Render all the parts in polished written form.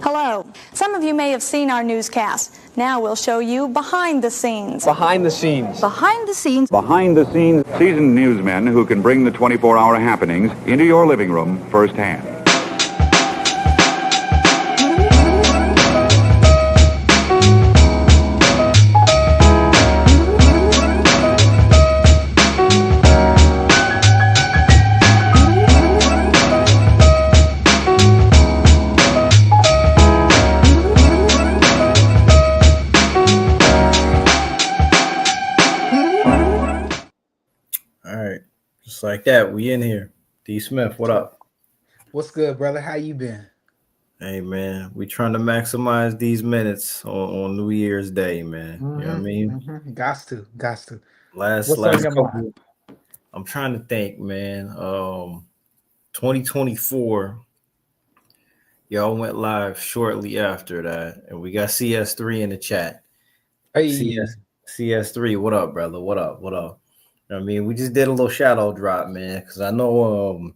Hello. Some of you may have seen our newscast. Now we'll show you behind the scenes. Behind the scenes. Behind the scenes. Behind the scenes, seasoned newsmen who can bring the 24-hour happenings into your living room firsthand. Just like that, we in here. D Smith, what up? What's good, brother? How you been? Hey man, we trying to maximize these minutes on New Year's Day, man. You know what I mean? Got to. Last couple. I'm trying to think, man. 2024, y'all went live shortly after that, and we got CS3 in the chat. Hey, CS3, what up, brother? What up? I mean, we just did a little shadow drop, man, because I know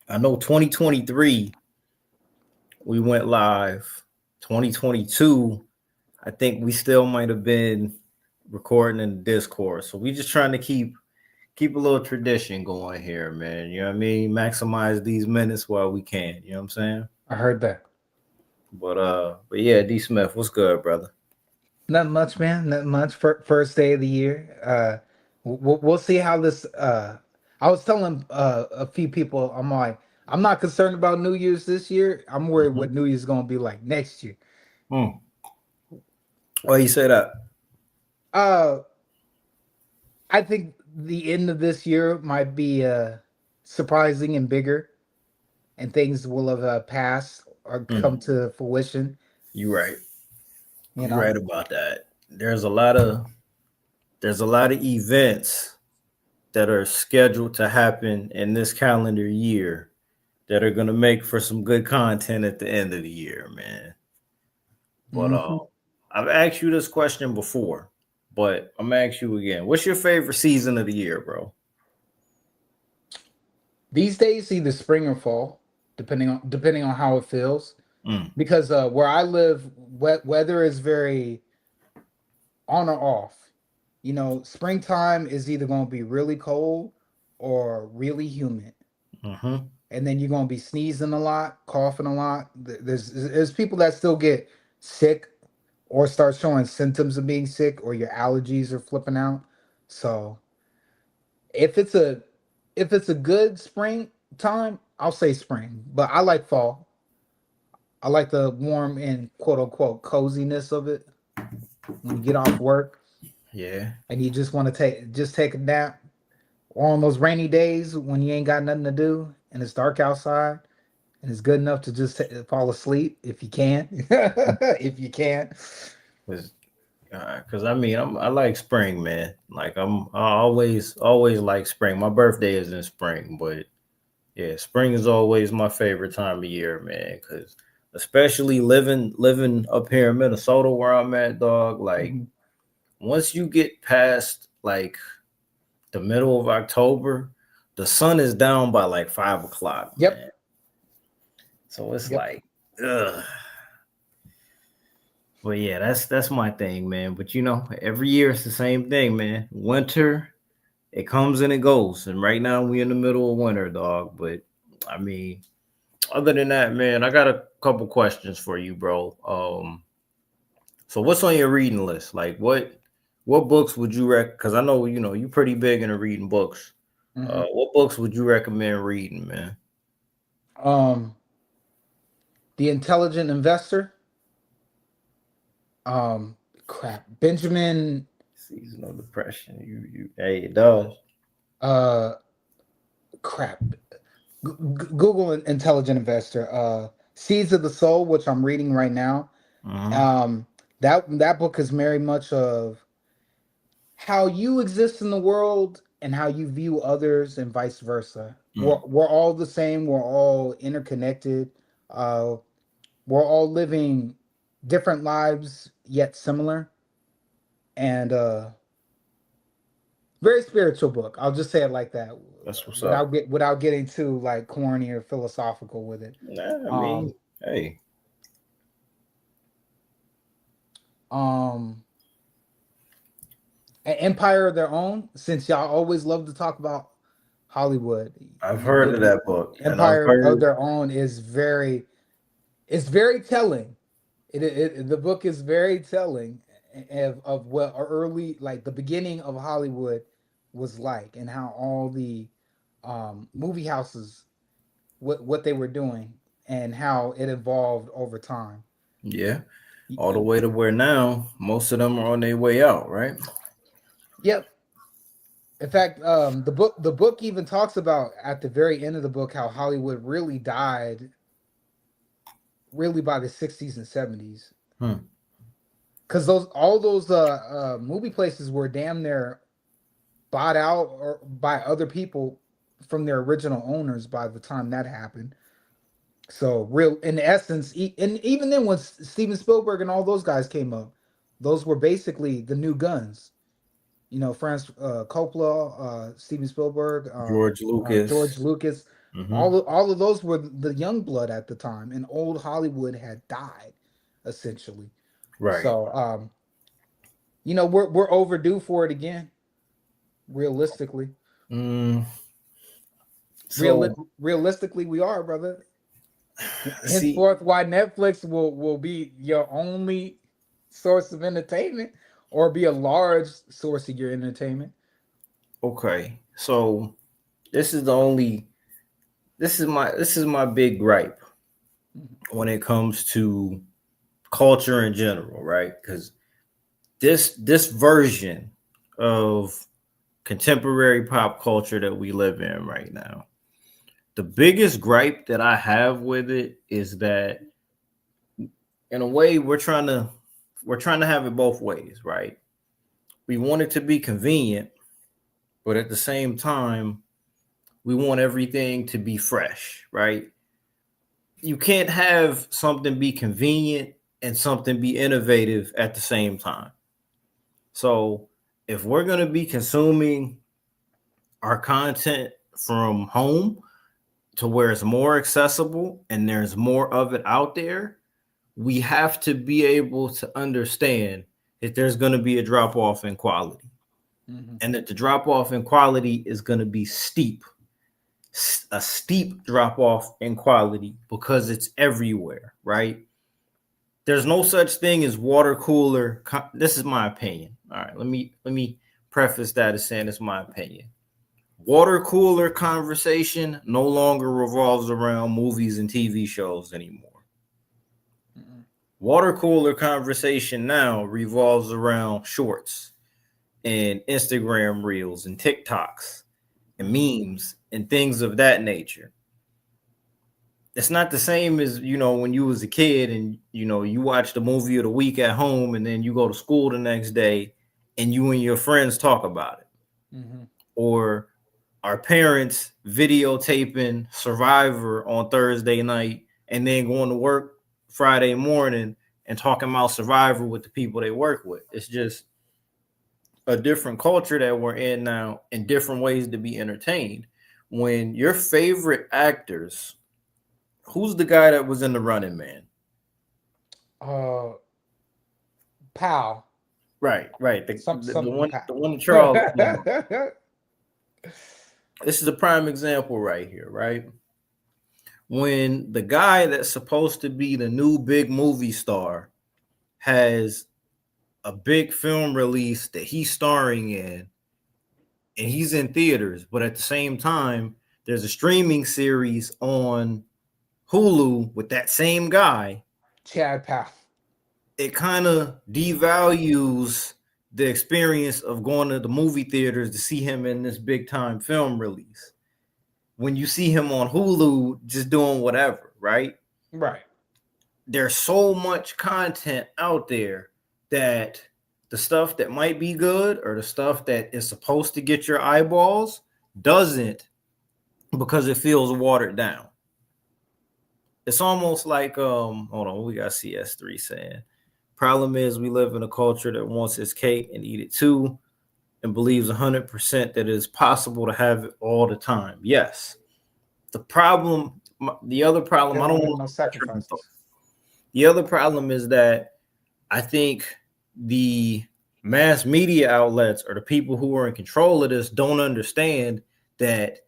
2023 we went live. 2022, I think we still might have been recording in the Discord. So we just trying to keep a little tradition going here, man. You know what I mean? Maximize these minutes while we can. You know what I'm saying? I heard that. But yeah, D Smith, what's good, brother? Not much, man. Not much. First day of the year. We'll see how this. I was telling a few people, I'm like, I'm not concerned about New Year's this year. I'm worried what New Year's gonna be like next year. Why you say that? I think the end of this year might be surprising and bigger, and things will have passed or come to fruition. You're right. You're right about that. There's a lot of events that are scheduled to happen in this calendar year that are going to make for some good content at the end of the year, man. But I've asked you this question before, but I'm going to ask you again. What's your favorite season of the year, bro? These days, either spring or fall, depending on how it feels. Because where I live, weather is very on or off. You know, springtime is either going to be really cold or really humid. And then you're going to be sneezing a lot, coughing a lot. There's people that still get sick or start showing symptoms of being sick, or your allergies are flipping out. So if it's a good spring time, I'll say spring. But I like fall. I like the warm and quote unquote coziness of it when you get off work. Yeah. And you just want to take a nap, or on those rainy days when you ain't got nothing to do and it's dark outside and it's good enough to just fall asleep if you can. If you can. Because I mean, I like spring, man. Like I always like spring. My birthday is in spring, but yeah, spring is always my favorite time of year, man. Because especially living up here in Minnesota where I'm at, dog, like once you get past like the middle of October, the sun is down by like 5 o'clock. Yep. Man. So it's like, ugh. But yeah, that's my thing, man. But you know, every year it's the same thing, man. Winter, it comes and it goes. And right now we in the middle of winter, dog. But I mean, other than that, man, I got a couple questions for you, bro. So what's on your reading list? Like what books would you because I know you're pretty big into reading books. What books would you recommend reading, man? The Intelligent Investor. Benjamin. Seasonal Depression. Hey, it does. Google Intelligent Investor. Seeds of the Soul, which I'm reading right now. That book is very much of how you exist in the world and how you view others and vice versa. We're all the same. We're all interconnected. We're all living different lives yet similar. And very spiritual book. I'll just say it like that. That's what's up. Without getting too like corny or philosophical with it. Nah, I mean, hey, An Empire of Their Own. Since y'all always love to talk about Hollywood, I've heard of that book. Empire of Their Own is it's very telling. The book is very telling of what early, like the beginning of Hollywood was like, and how all the movie houses, what they were doing, and how it evolved over time. Yeah, all the way to where now most of them are on their way out, right? Yep. In fact, the book even talks about at the very end of the book how Hollywood really died, really by the 60s and 70s, because all those movie places were damn near bought out or by other people from their original owners by the time that happened. So real, in essence, and even then when Steven Spielberg and all those guys came up, those were basically the new guns. You know, Francis Coppola, Steven Spielberg, George Lucas. Mm-hmm. All of those were the young blood at the time, and old Hollywood had died, essentially. Right. So, you know, we're overdue for it again. Realistically, realistically, we are, brother. Henceforth, why Netflix will be your only source of entertainment, or be a large source of your entertainment. Okay, so this is my big gripe when it comes to culture in general, right? Because this version of contemporary pop culture that we live in right now, the biggest gripe that I have with it is that, in a way, we're trying to have it both ways, right? We want it to be convenient, but at the same time, we want everything to be fresh, right? You can't have something be convenient and something be innovative at the same time. So if we're going to be consuming our content from home to where it's more accessible and there's more of it out there, we have to be able to understand that there's going to be a drop off in quality, and that the drop off in quality is going to be steep, a steep drop off in quality, because it's everywhere, right? There's no such thing as water cooler. This is my opinion. All right, let me preface that as saying it's my opinion. Water cooler conversation no longer revolves around movies and TV shows anymore. Water cooler conversation now revolves around shorts and Instagram reels and TikToks and memes and things of that nature. It's not the same as, you know, when you was a kid and, you know, you watched the movie of the week at home and then you go to school the next day and you and your friends talk about it. Or our parents videotaping Survivor on Thursday night and then going to work Friday morning and talking about Survivor with the people they work with. It's just a different culture that we're in now, and different ways to be entertained. When your favorite actors, who's the guy that was in The Running Man? Powell. Right. The one Charles. This is a prime example right here, right? When the guy that's supposed to be the new big movie star has a big film release that he's starring in, and he's in theaters, but at the same time, there's a streaming series on Hulu with that same guy, Chad Powell. It kind of devalues the experience of going to the movie theaters to see him in this big time film release. When you see him on Hulu just doing whatever, right? Right. There's so much content out there that the stuff that might be good or the stuff that is supposed to get your eyeballs doesn't, because it feels watered down. It's almost like, hold on, we got CS3 saying, problem is we live in a culture that wants its cake and eat it too, and believes 100% that it is possible to have it all the time. Yes. The other problem, I don't want no sacrifice. The other problem is that I think the mass media outlets or the people who are in control of this don't understand that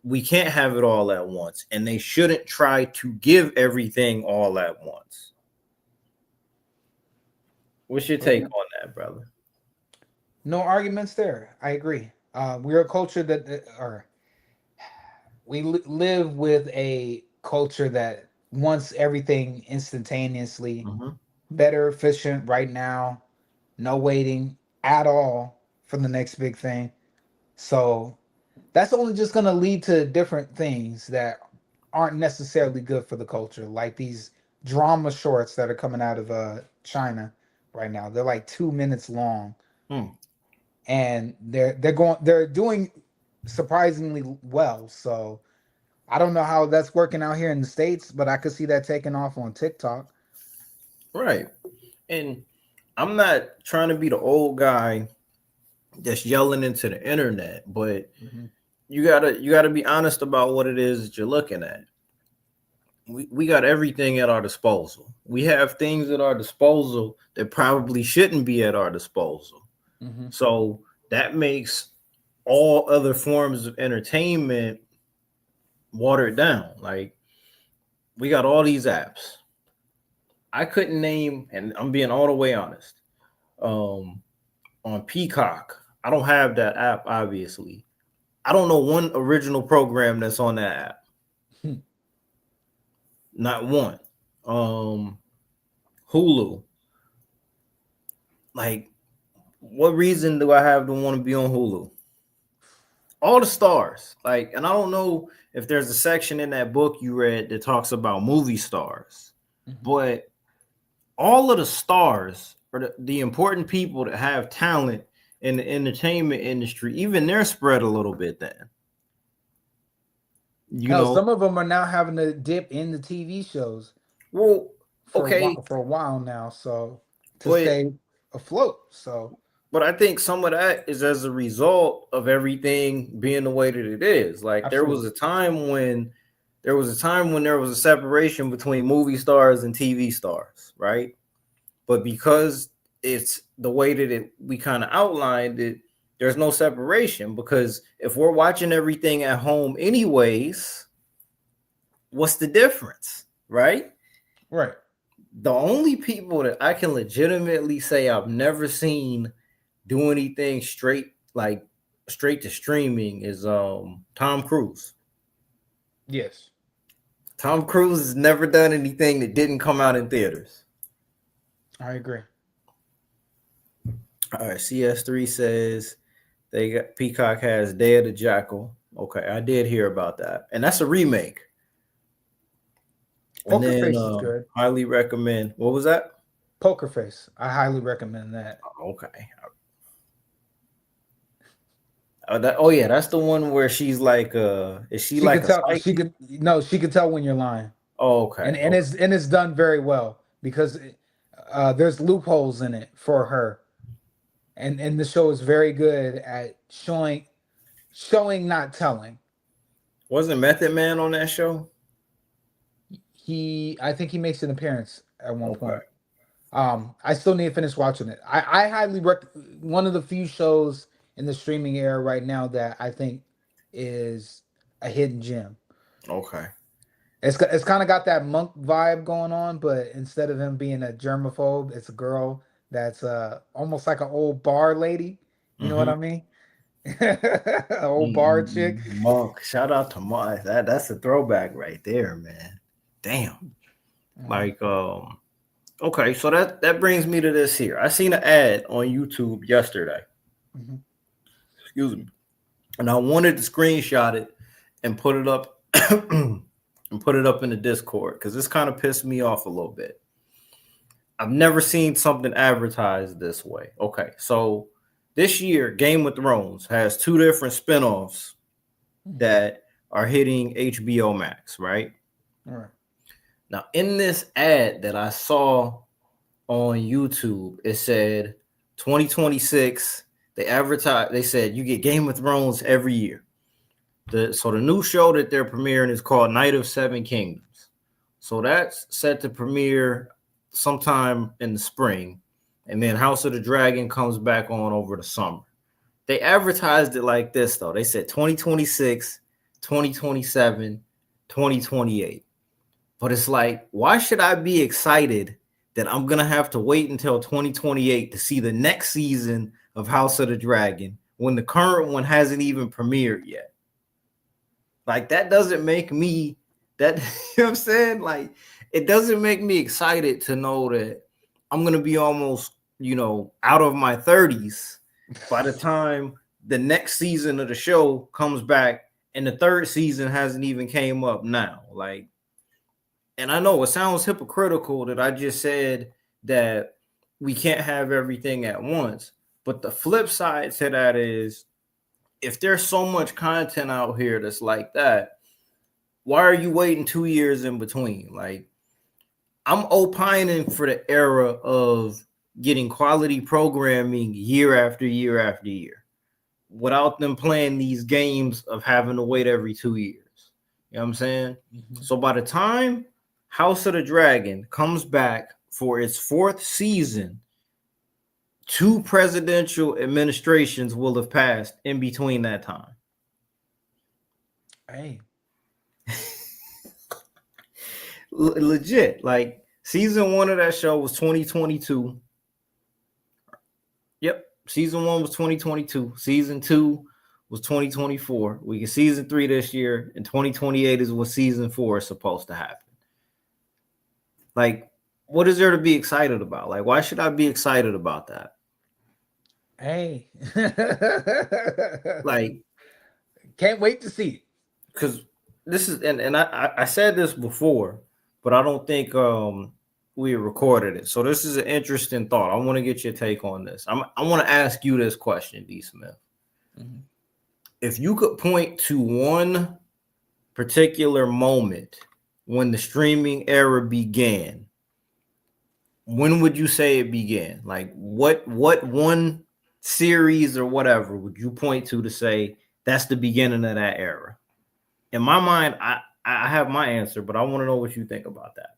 we can't have it all at once, and they shouldn't try to give everything all at once. What's your take on that, brother? No arguments there. I agree. We're a culture we live with a culture that wants everything instantaneously, better, efficient, right now, no waiting at all for the next big thing. So that's only just going to lead to different things that aren't necessarily good for the culture, like these drama shorts that are coming out of China right now. They're like 2 minutes long, and they're doing surprisingly well. So I don't know how that's working out here in the States, but I could see that taking off on TikTok. Right. And I'm not trying to be the old guy that's yelling into the internet, but you gotta be honest about what it is that you're looking at. We got everything at our disposal. We have things at our disposal that probably shouldn't be at our disposal. So that makes all other forms of entertainment watered down. Like, we got all these apps. I couldn't name, and I'm being all the way honest, on Peacock, I don't have that app, obviously. I don't know one original program that's on that app. Not one. Hulu. Like, what reason do I have to want to be on Hulu? All the stars. Like, and I don't know if there's a section in that book you read that talks about movie stars, but all of the stars or the important people that have talent in the entertainment industry, even they're spread a little bit then. You know, some of them are now having to dip in the TV shows. Well, for okay. For a while now, so to stay afloat. So, but I think some of that is as a result of everything being the way that it is. Like, absolutely. There was a time when there was a separation between movie stars and TV stars, right? But because it's the way that we kind of outlined it, there's no separation, because if we're watching everything at home anyways, what's the difference, right? Right. The only people that I can legitimately say I've never seen do anything straight to streaming is Tom Cruise. Yes. Tom Cruise has never done anything that didn't come out in theaters. I agree. All right, CS3 says Peacock has Day of the Jackal. Okay, I did hear about that, and that's a remake. Poker Face is good. Highly recommend. What was that? Poker Face. I highly recommend that. Okay. Yeah, that's the one where she's like, is she like she could tell when you're lying. Oh, okay. And it's done very well, because there's loopholes in it for her. And the show is very good at showing, not telling. Wasn't Method Man on that show? I think he makes an appearance at one point. I still need to finish watching it. I highly recommend, one of the few shows in the streaming era right now that I think is a hidden gem. Okay. It's kind of got that Monk vibe going on, but instead of him being a germaphobe, it's a girl that's almost like an old bar lady. You know what I mean? An old bar chick. Monk. Shout out to Monk. That's a throwback right there, man. Damn. Like, okay, so that brings me to this here. I seen an ad on YouTube yesterday. Excuse me. And I wanted to screenshot it and put it up in the Discord, because this kind of pissed me off a little bit. I've never seen something advertised this way. Okay, so this year, Game of Thrones has 2 different spinoffs that are hitting HBO Max, right? All right. Now, in this ad that I saw on YouTube, it said 2026. They said you get Game of Thrones every year. So the new show that they're premiering is called Night of Seven Kingdoms. So that's set to premiere sometime in the spring. and then House of the Dragon comes back on over the summer. They advertised it like this, though. They said 2026, 2027, 2028. But it's like, why should I be excited that I'm going to have to wait until 2028 to see the next season of House of the Dragon when the current one hasn't even premiered yet? Like, that doesn't make me, that, you know what I'm saying? Like, it doesn't make me excited to know that I'm going to be almost, you know, out of my 30s by the time the next season of the show comes back and the third season hasn't even came up now. Like, and I know it sounds hypocritical that I just said that we can't have everything at once, but the flip side to that is, if there's so much content out here that's like that, why are you waiting 2 years in between? Like, I'm opining for the era of getting quality programming year after year after year without them playing these games of having to wait every 2 years. You know what I'm saying? Mm-hmm. So by the time House of the Dragon comes back for its fourth season, 2 presidential administrations will have passed in between that time. Hey. Legit. Like, season 1 of that show was 2022. Yep. Season 1 was 2022. Season 2 was 2024. We get season 3 this year, and 2028 is when season 4 is supposed to happen. Like, what is there to be excited about? Like, why should I be excited about that? Hey. Like, can't wait to see. Because this is, and I said this before, but I don't think we recorded it. So this is an interesting thought. I want to get your take on this. I want to ask you this question, D. Smith. Mm-hmm. If you could point to one particular moment when the streaming era began, when would you say it began? Like, what one series or whatever would you point to say that's the beginning of that era? In my mind, I have my answer, but I want to know what you think about that.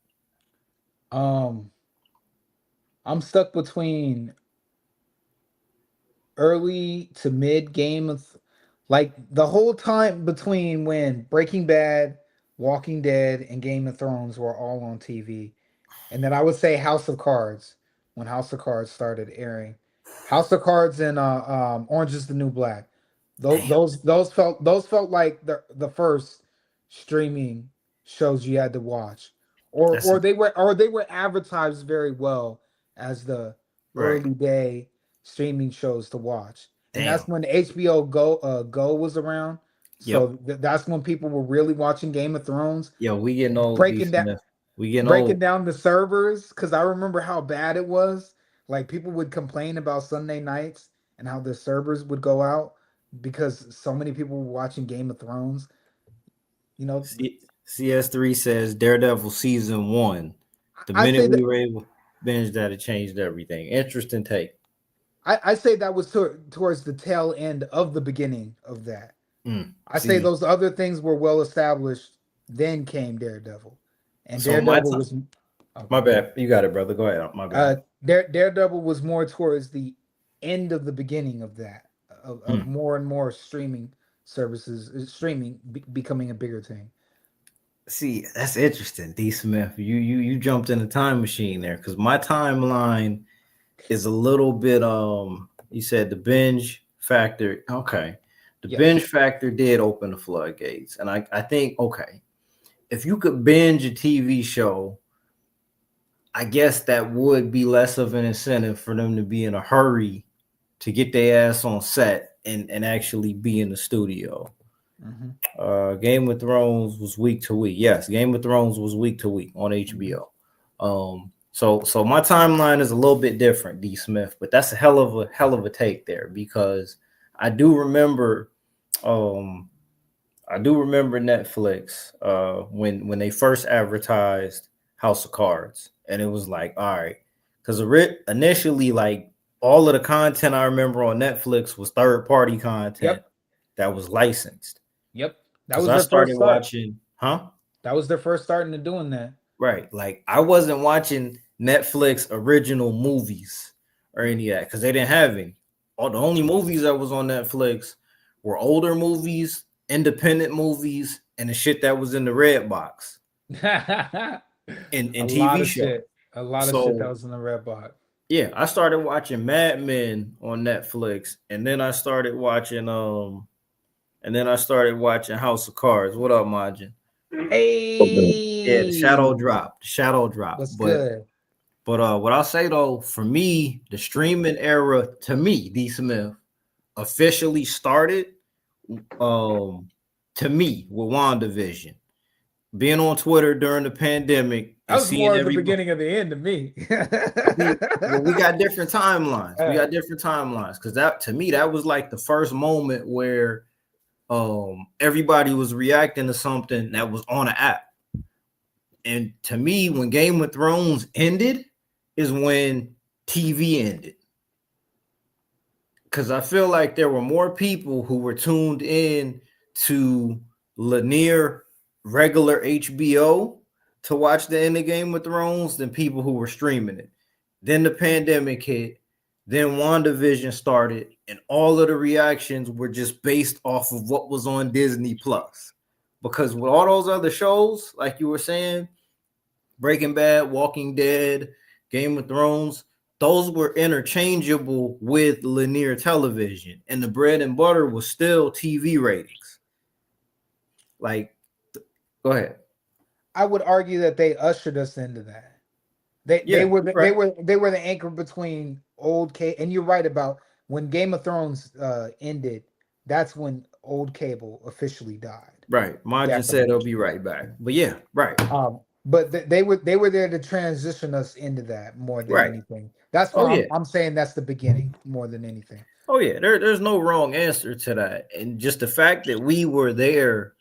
I'm stuck between early to mid Game of, like, the whole time between when Breaking Bad, Walking Dead, and Game of Thrones were all on TV. And then I would say House of Cards, when House of Cards started airing. House of Cards and Orange is the New Black. Those felt like the first streaming shows you had to watch, or they were advertised very well as the early day streaming shows to watch. And that's when HBO Go was around. So that's when people were really watching Game of Thrones. Yeah, we getting old. Breaking down the servers, because I remember how bad it was. Like, people would complain about Sunday nights and how the servers would go out because so many people were watching Game of Thrones. You know, CS3 says Daredevil season 1. The minute we were able to binge that, it changed everything. Interesting take. I say that was towards the tail end of the beginning of that. I say those other things were well established. Then came Daredevil, and so Daredevil was. My bad. You got it, brother. Go ahead. My bad. Daredevil was more towards the end of the beginning of that, of more and more streaming services, becoming a bigger thing. See, that's interesting, D. Smith. You jumped in the time machine there, because my timeline is a little bit you said the binge factor. Okay. The binge factor did open the floodgates. And I think, okay, if you could binge a TV show, I guess that would be less of an incentive for them to be in a hurry to get their ass on set and actually be in the studio. Mm-hmm. Game of Thrones was week to week. Yes, Game of Thrones was week to week on HBO. So my timeline is a little bit different, D. Smith, but that's a hell of a take there, because I do remember Netflix when they first advertised House of Cards, and it was like, all right, because initially, like, all of the content I remember on Netflix was third-party content that was licensed. Yep, that was. I started watching, That was their first start into doing that. Right, like, I wasn't watching Netflix original movies or any of that because they didn't have any. All the only movies that was on Netflix were older movies, independent movies, and the shit that was in the red box. in TV shows. A lot of shit that was in the red box. Yeah, I started watching Mad Men on Netflix, and then I started watching House of Cards. What up, Majin? Hey, yeah, the Shadow Drop. That's good. But what I'll say though, for me, the streaming era to me, D. Smith, officially started to me with WandaVision. Being on Twitter during the pandemic. That was more the beginning of the end to me. Well, we got different timelines. Because that to me, that was like the first moment where everybody was reacting to something that was on an app. And to me, when Game of Thrones ended, is when TV ended. Because I feel like there were more people who were tuned in to linear, regular HBO to watch the end of Game of Thrones than people who were streaming it. Then the pandemic hit. Then WandaVision started, and all of the reactions were just based off of what was on Disney Plus. Because with all those other shows, like you were saying, Breaking Bad, Walking Dead, Game of Thrones, those were interchangeable with linear television, and the bread and butter was still TV ratings. Like, go ahead. I would argue that they ushered us into that. They were the anchor between old cable, and you're right about when Game of Thrones ended. That's when old cable officially died. Right. Majin said he'll be right back. But yeah, right. But they were there to transition us into that more than anything. That's why I'm saying that's the beginning more than anything. Oh yeah, there's no wrong answer to that, and just the fact that we were there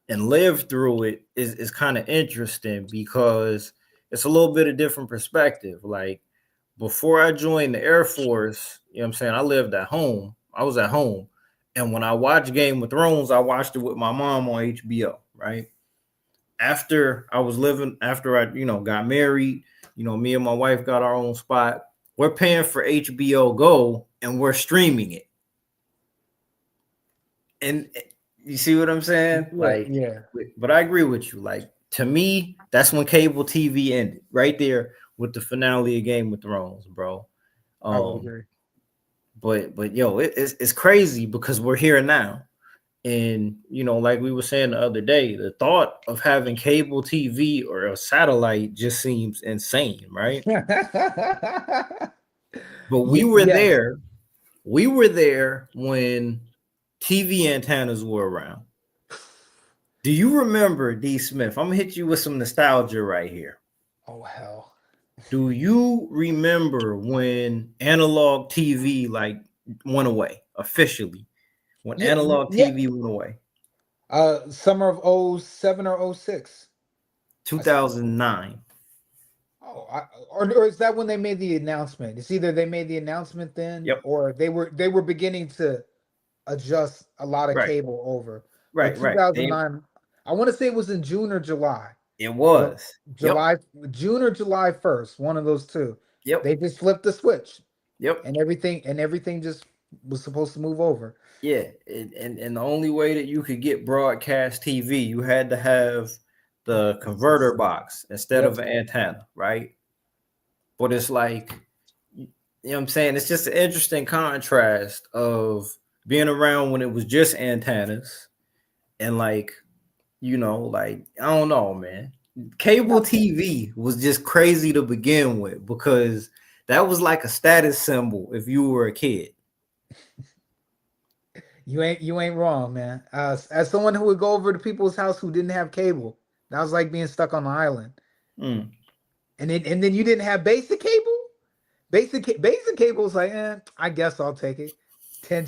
and lived through it is kind of interesting because it's a little bit of different perspective. Like before I joined the Air Force, you know what I'm saying, I lived at home. I was at home. And when I watched Game of Thrones, I watched it with my mom on HBO, right? After I got married, me and my wife got our own spot. We're paying for HBO Go and we're streaming it. And you see what I'm saying? But I agree with you. Like, to me, that's when cable TV ended, right there with the finale of Game of Thrones, bro. I would agree. But yo, it's crazy because we're here now. And, like we were saying the other day, the thought of having cable TV or a satellite just seems insane, right? But we were there. We were there when TV antennas were around. Do you remember, D. Smith? I'm going to hit you with some nostalgia right here. Oh, hell. Do you remember when analog TV went away officially? When analog TV went away? Summer of 07 or 06. 2009. Or is that when they made the announcement? It's either they made the announcement then, or they were beginning to adjust a lot of cable over. Right, 2009. I want to say it was in June or July. It was June or July 1st, one of those two. Yep. They just flipped the switch. Yep. And everything just was supposed to move over. Yeah, and the only way that you could get broadcast TV, you had to have the converter box instead of an antenna, right? But it's like, you know what I'm saying? It's just an interesting contrast of being around when it was just antennas and I don't know, man. Cable TV was just crazy to begin with because that was like a status symbol if you were a kid. You ain't wrong, man. As someone who would go over to people's house who didn't have cable, that was like being stuck on the island. And then you didn't have basic cable. Basic cable was like, I guess I'll take it. 10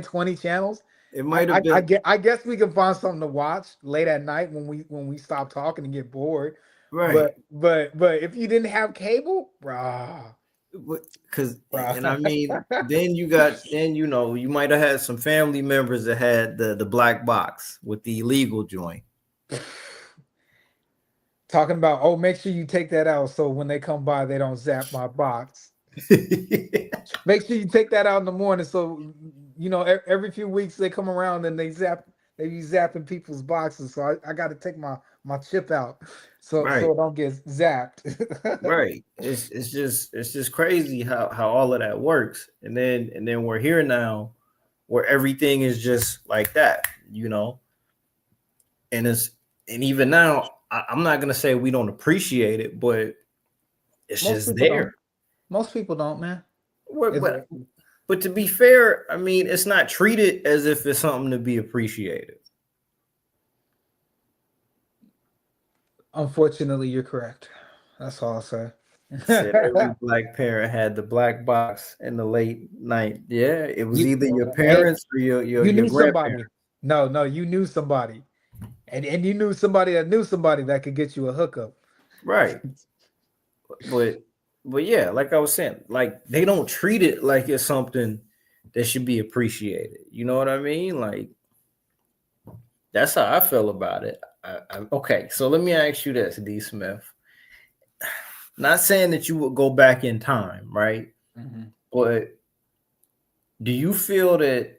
20 channels? It might have been. I guess we can find something to watch late at night when we stop talking and get bored. Right. But if you didn't have cable, brah. And I mean, then you might have had some family members that had the black box with the illegal joint. Talking about, make sure you take that out so when they come by, they don't zap my box. Make sure you take that out in the morning. So, every few weeks they come around and they be zapping people's boxes. So I got to take my chip out so Right. it don't get zapped. Right. It's just crazy how all of that works. And then we're here now where everything is just like that, And even now, I'm not gonna say we don't appreciate it, but it's just there. Don't. Most people don't, man. But to be fair, I mean, it's not treated as if it's something to be appreciated. Unfortunately, you're correct. That's all I'll say. Every black parent had the black box in the late night. Yeah, it was either your parents or your knew grandparents. Somebody. No, you knew somebody, and you knew somebody that could get you a hookup. Right. But yeah, like I was saying, like they don't treat it like it's something that should be appreciated. You know what I mean? Like that's how I feel about it. Okay, so let me ask you this, D. Smith. Not saying that you would go back in time, right? Mm-hmm. But do you feel that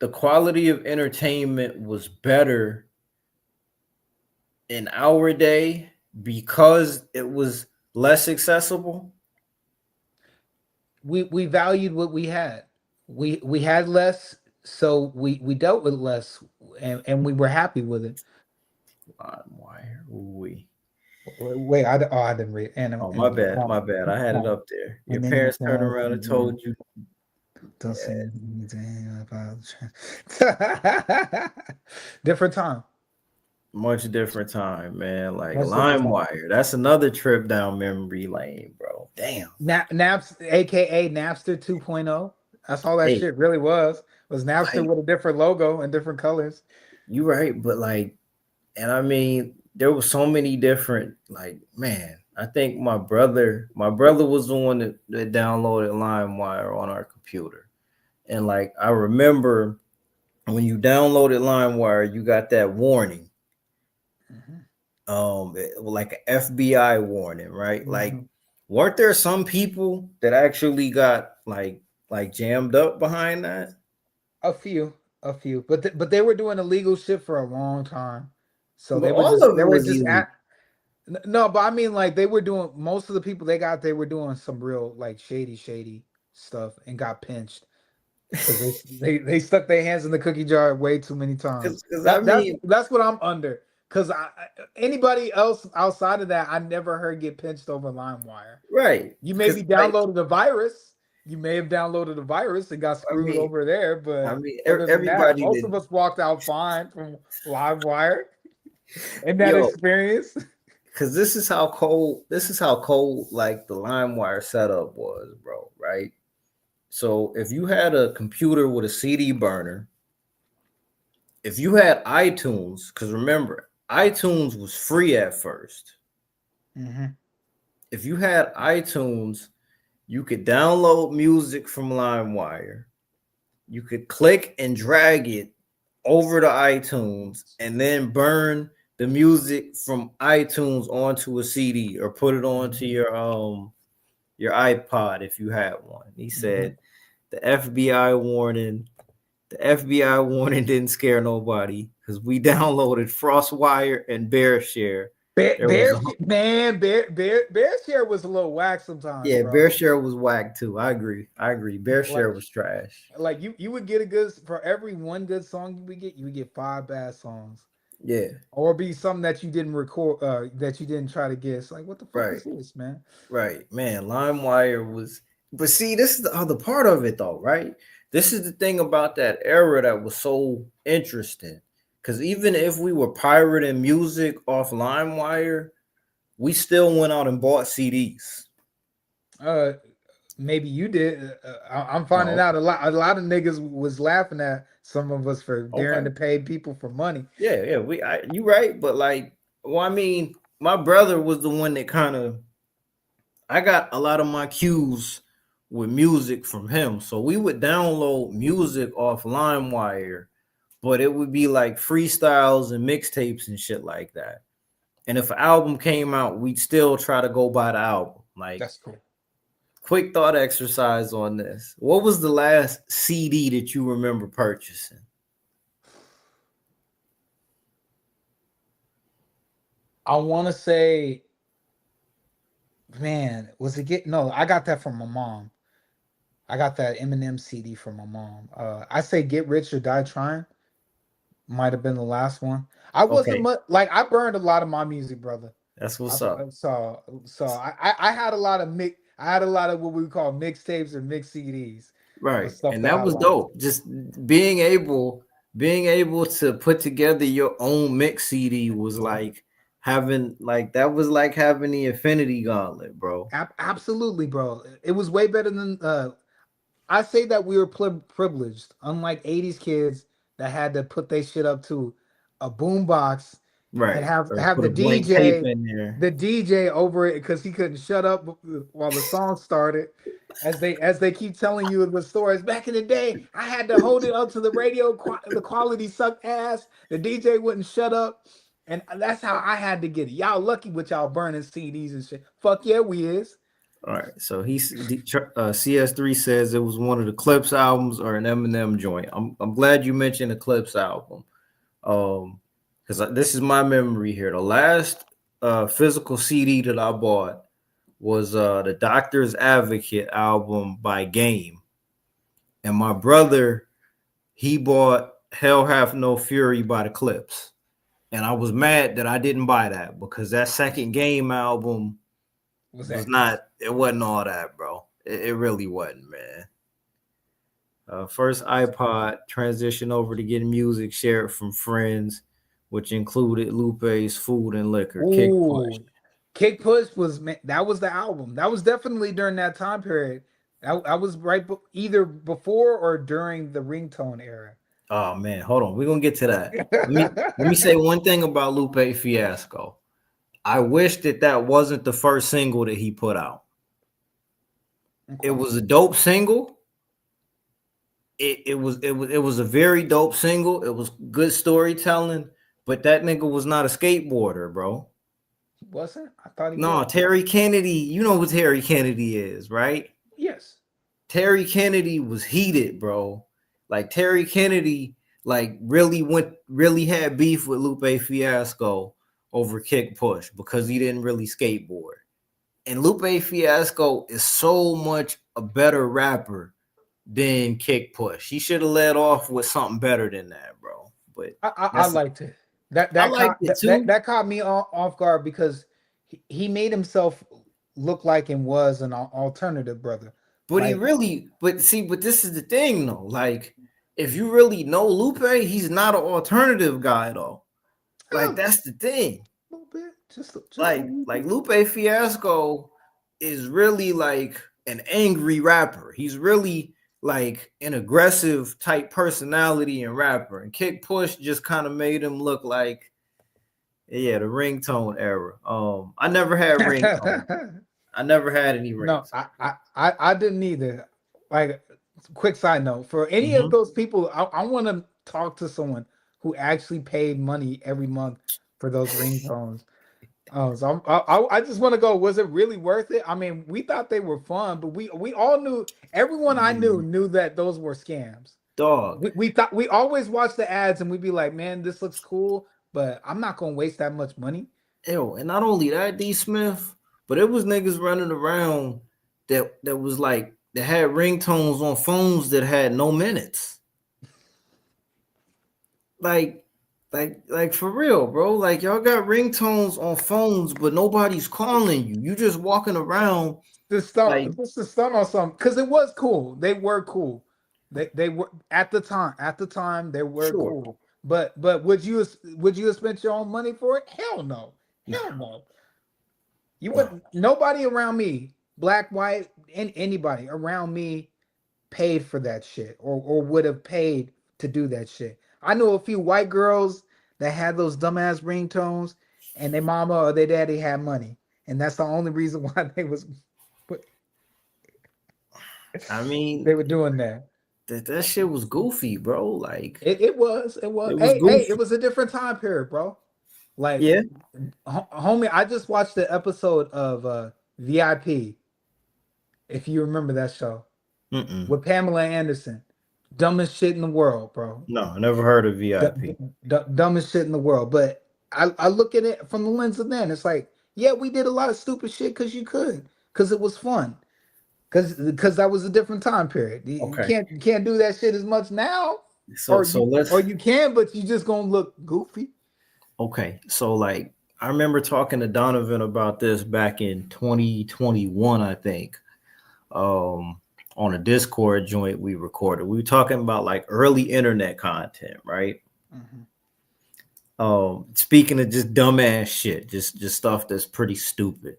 the quality of entertainment was better in our day because it was less accessible? We valued what we had. We had less, so we dealt with less, and we were happy with it. LimeWire, we. Wait, I didn't read. My bad. I had it up there. Your parents turned around and told you. Don't say anything about different time. Much different time, man. Like LimeWire, that's another trip down memory lane, bro. Damn. Naps, aka Napster 2.0. That's all that shit really was Napster with a different logo and different colors. You're right, but and I mean, there was so many different, man. I think my brother was the one that downloaded LimeWire on our computer, and I remember when you downloaded LimeWire, you got that warning. Like an FBI warning, right? Mm-hmm. Weren't there some people that actually got like jammed up behind that? A few, but they were doing illegal shit for a long time. So but no, but I mean, they were doing, most of the people they were doing some real shady stuff and got pinched because they stuck their hands in the cookie jar way too many times. That's what I'm under. Because anybody else outside of that, I never heard get pinched over LimeWire. Right. You maybe downloaded a virus. You may have downloaded a virus and got screwed over there. But everybody, most of us walked out fine from LimeWire and that experience. Because this is how cold the LimeWire setup was, bro. Right. So if you had a computer with a CD burner, if you had iTunes, because remember, iTunes was free at first. Mm-hmm. If you had iTunes, you could download music from LimeWire. You could click and drag it over to iTunes and then burn the music from iTunes onto a CD or put it onto your iPod if you had one. He said the FBI warning didn't scare nobody because we downloaded FrostWire and BearShare. BearShare was a little whack sometimes. Yeah, bro. BearShare was whack too. I agree. BearShare was trash. You would get for every one good song you would get 5 bad songs. Yeah. Or be something that you didn't record, that you didn't try to guess. What the fuck is this, man? Right, man. LimeWire was, but see, this is the other part of it though, right? This is the thing about that era that was so interesting. Because even if we were pirating music off LimeWire, we still went out and bought CDs. Maybe you did. I'm finding out a lot of niggas was laughing at some of us for daring to pay people for money. Yeah, you right, but I mean, my brother was the one that I got a lot of my cues with music from him. So we would download music off LimeWire, but it would be freestyles and mixtapes and shit like that. And if an album came out, we'd still try to go buy the album. That's cool. quick thought exercise on this. What was the last CD that you remember purchasing? I want to say, man, was it No, I got that from my mom. I got that Eminem CD from my mom. I say Get Rich or Die Trying might have been the last one. I wasn't much like I burned a lot of my music, brother. That's what's up. So I had a lot of what we call mixtapes or mixed CDs. Right. And that was dope. Just being able to put together your own mix CD was like having the Infinity Gauntlet, bro. Absolutely, bro. It was way better than I say that we were privileged, unlike 80s kids that had to put their shit up to a boombox, right? And have the DJ over it because he couldn't shut up while the song started. As they keep telling you the stories. Back in the day, I had to hold it up to the radio. The quality sucked ass. The DJ wouldn't shut up, and that's how I had to get it. Y'all lucky with y'all burning CDs and shit. Fuck yeah, we is. All right, so CS3 says it was one of the Clips albums or an Eminem joint. I'm glad you mentioned the Clips album, because this is my memory here. The last physical CD that I bought was the Doctor's Advocate album by Game, and my brother, he bought Hell Hath No Fury by the Clips, and I was mad that I didn't buy that because that second Game album it wasn't all that, bro. It really wasn't, man. First iPod transition over to getting music shared from friends, which included Lupe's Food and Liquor. Kick Push was the album. That was definitely during that time period. I was right either before or during the ringtone era. Oh man, hold on. We're gonna get to that. let me say one thing about Lupe Fiasco. I wish that wasn't the first single that he put out. Okay. It was a dope single. It was a very dope single. It was good storytelling, but that nigga was not a skateboarder, bro. He wasn't? I thought he was. Terry Kennedy, you know who Terry Kennedy is, right? Yes. Terry Kennedy was heated, bro. Like Terry Kennedy, like really had beef with Lupe Fiasco over Kick Push because he didn't really skateboard. And Lupe Fiasco is so much a better rapper than Kick Push. He should have led off with something better than that, bro. But I liked it. That caught me off guard because he made himself look like and was an alternative brother. But but this is the thing though. Like, if you really know Lupe, he's not an alternative guy though. Like, that's the thing. A little bit. Just like Lupe Fiasco is really like an angry rapper. He's really like an aggressive type personality and rapper. And Kick Push just kind of made him look like, the ringtone era. I never had ringtone. I never had any ringtone. No, I didn't either. Like, quick side note, for any of those people, I want to talk to someone who actually paid money every month for those ringtones. So I just want to go, was it really worth it? I mean, we thought they were fun, but we all knew, everyone I knew that those were scams. Dog. We thought, we always watched the ads and we'd be like, man, this looks cool, but I'm not going to waste that much money. Ew, and not only that, D Smith, but it was niggas running around that was like, that had ringtones on phones that had no minutes. Like for real, bro. Like, y'all got ringtones on phones, but nobody's calling you. You just walking around. Just to stun on something, because it was cool. They were cool. They were at the time. At the time, they were cool. But would you have spent your own money for it? Hell no. Hell no. You would. Nobody around me, black, white, and anybody around me, paid for that shit or would have paid to do that shit. I know a few white girls that had those dumbass ringtones, and their mama or their daddy had money, and that's the only reason why they was. I mean, they were doing that. That shit was goofy, bro. Like it was. Hey, it was a different time period, bro. Like, homie, I just watched the episode of VIP. If you remember that show Mm-mm. with Pamela Anderson, dumbest shit in the world, bro. No, I never heard of VIP. Dumbest shit in the world. But I look at it from the lens of then. It's like, yeah, we did a lot of stupid shit because you could, because it was fun, because that was a different time period. You can't do that shit as much now. So Or you can, but you just gonna look goofy. Okay, so like I remember talking to Donovan about this back in 2021, I think. On a Discord joint we recorded. We were talking about like early internet content, right? Speaking of just dumbass shit, just stuff that's pretty stupid.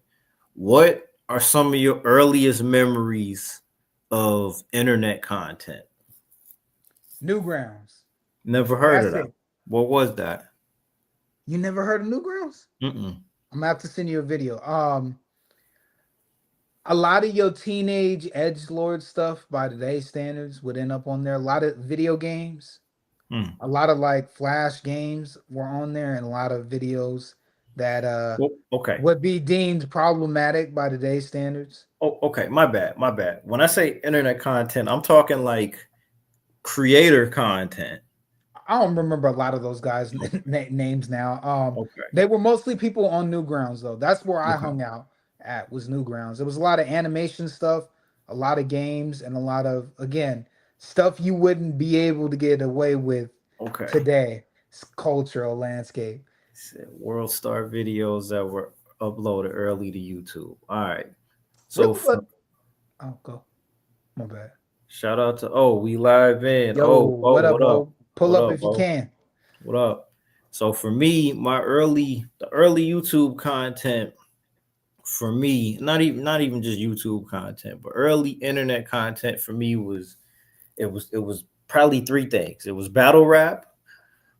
What are some of your earliest memories of internet content? Newgrounds. Never heard of that. What was that? You never heard of Newgrounds? Mm-mm. I'm gonna have to send you a video. A lot of your teenage edgelord stuff by today's standards would end up on there. A lot of video games, a lot of like flash games were on there, and a lot of videos that would be deemed problematic by today's standards. Oh, okay. My bad. When I say internet content, I'm talking like creator content. I don't remember a lot of those guys' names now. They were mostly people on Newgrounds though. That's where I hung out at, was Newgrounds. There was a lot of animation stuff, a lot of games, and a lot of, again, stuff you wouldn't be able to get away with today. Cultural landscape. World Star videos that were uploaded early to YouTube. All right. So go. My bad. Shout out to we live in. Yo, what up? Pull up if you can. What up? So for me, the early YouTube content, for me, not even just YouTube content, but early internet content for me was probably three things. It was battle rap,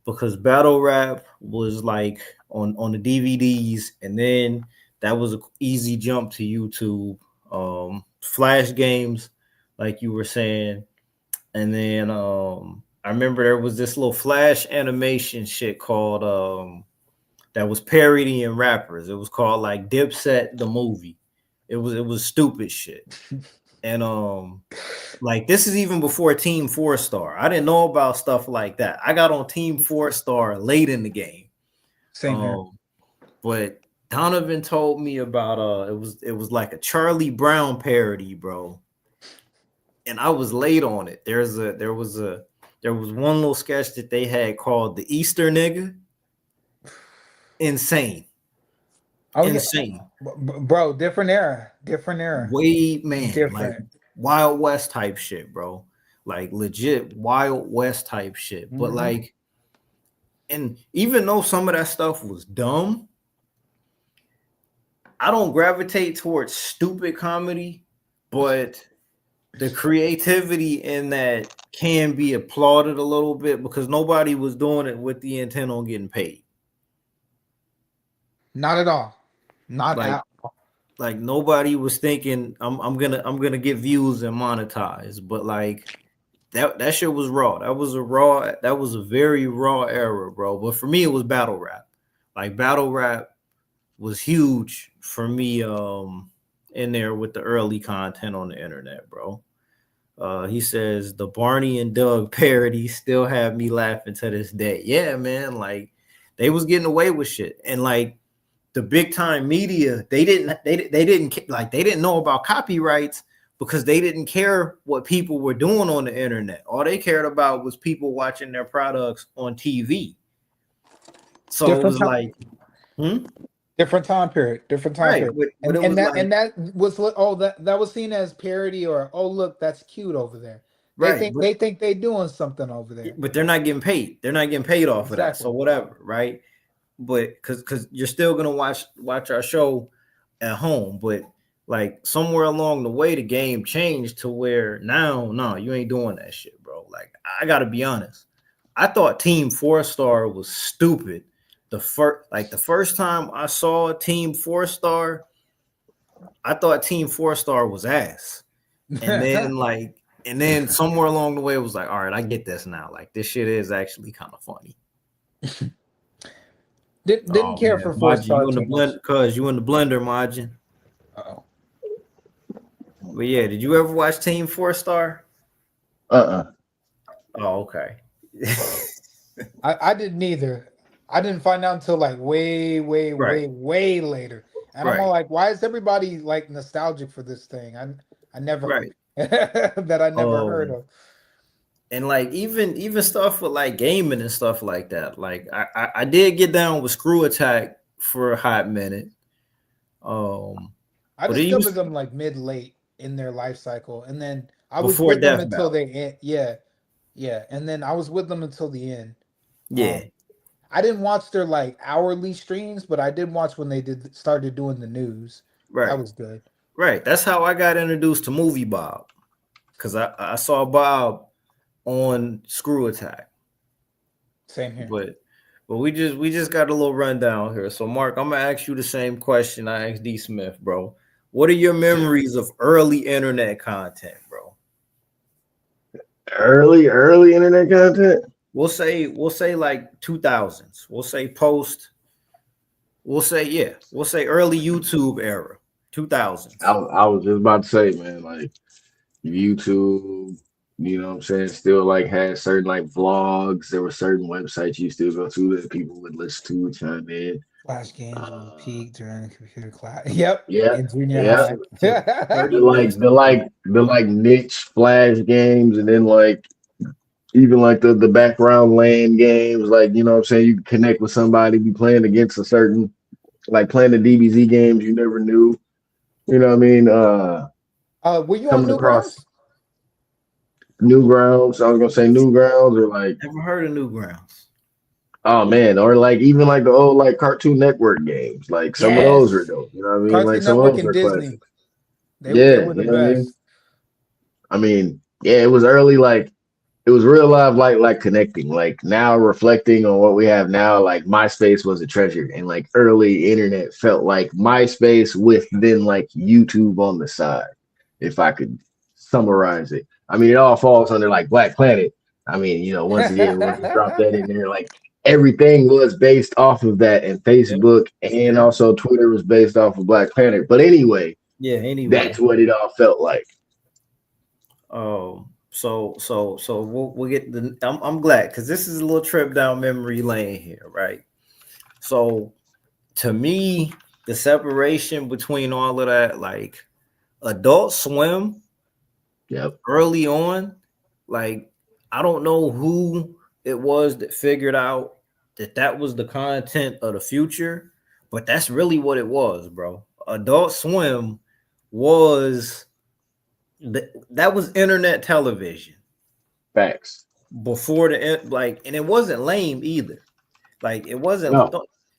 because battle rap was like on the DVDs, and then that was an easy jump to YouTube. Flash games, like you were saying, and then I remember there was this little flash animation shit called that was parodying rappers. It was called like Dipset the movie. It was stupid shit. And like this is even before Team 4-Star. I didn't know about stuff like that. I got on Team 4-Star late in the game. Same here. But Donovan told me about it was like a Charlie Brown parody, bro. And I was late on it. There was one little sketch that they had called The Easter Nigga. Insane. Insane. Yeah. Bro, different era. Way, man, different. Like Wild West type shit, bro. Like legit Wild West type shit. But like, and even though some of that stuff was dumb, I don't gravitate towards stupid comedy, but the creativity in that can be applauded a little bit, because nobody was doing it with the intent on getting paid. Not at all. Not like, at all. Like nobody was thinking I'm gonna get views and monetize, but like that shit was raw. That was a very raw era, bro. But for me, it was battle rap. Like battle rap was huge for me in there with the early content on the internet, bro. He says the Barney and Doug parody still have me laughing to this day. Yeah, man, like they was getting away with shit. And like the big time media, they didn't know about copyrights, because they didn't care what people were doing on the internet. All they cared about was people watching their products on TV. So it was like different time period. But that was seen as parody, or look, that's cute over there. They think they're doing something over there. But they're not getting paid. They're not getting paid off of that. So whatever, right? But because you're still gonna watch our show at home, but like somewhere along the way the game changed to where now, no, you ain't doing that shit, bro. Like I gotta be honest, I thought Team 4-Star was stupid. The first time I saw Team 4-Star, I thought Team 4-Star was ass, and then somewhere along the way it was like, all right, I get this now. Like this shit is actually kind of funny. Didn't care for 4-Star. You in the blender, cuz you in the blender, Majin. Uh-oh. But yeah, did you ever watch Team 4 Star? Oh, okay. I didn't either. I didn't find out until like way Right. later. And I'm all Right. like, why is everybody like nostalgic for this thing? I never Right. that I never heard of. And like even stuff with like gaming and stuff like that. Like I did get down with Screw Attack for a hot minute. I but it discovered used them like mid late in their life cycle, and then I was before with them Death until Battle. they end. Yeah, and then I was with them until the end. Yeah. I didn't watch their like hourly streams, but I did watch when they started doing the news. Right. That was good. Right. That's how I got introduced to Movie Bob. Because I saw Bob on Screw Attack. Same here. But we just got a little rundown here. So Mark, I'm gonna ask you the same question I asked D Smith, bro. What are your memories of early internet content, bro? Early internet content? We'll say like 2000s. We'll say early YouTube era, 2000s. I was just about to say, man, like YouTube, you know what I'm saying, still like had certain like vlogs. There were certain websites you still go to that people would listen to, chime in. Flash games on peak during computer class. Yep. Yeah. In junior Yeah. high. the niche flash games, and then like even like the background LAN games, like, you know what I'm saying, you can connect with somebody, be playing against a certain, like playing the DBZ games you never knew. You know what I mean? Were you on Newgrounds? Newgrounds. I was gonna say Newgrounds, or like, never heard of Newgrounds. Oh man, or like even like the old like Cartoon Network games. Like some of those were dope. You know what I mean? Cartoon like some Network of those and were Disney. They were the best. I mean, yeah, it was early, like it was real live, like connecting. Like now reflecting on what we have now, like MySpace was a treasure, and like early internet felt like MySpace with then like YouTube on the side, if I could summarize it. I mean, it all falls under like Black Planet. I mean, you know, once again, we'll just drop that in there. Like everything was based off of that, and Facebook and also Twitter was based off of Black Planet. But anyway, that's what it all felt like. So we'll get the. I'm glad, because this is a little trip down memory lane here, right? So to me, the separation between all of that, like Adult Swim, early on, like I don't know who it was that figured out that was the content of the future, but that's really what it was, bro. Adult Swim was that was internet television. Facts. Before and it wasn't lame either. Like it wasn't.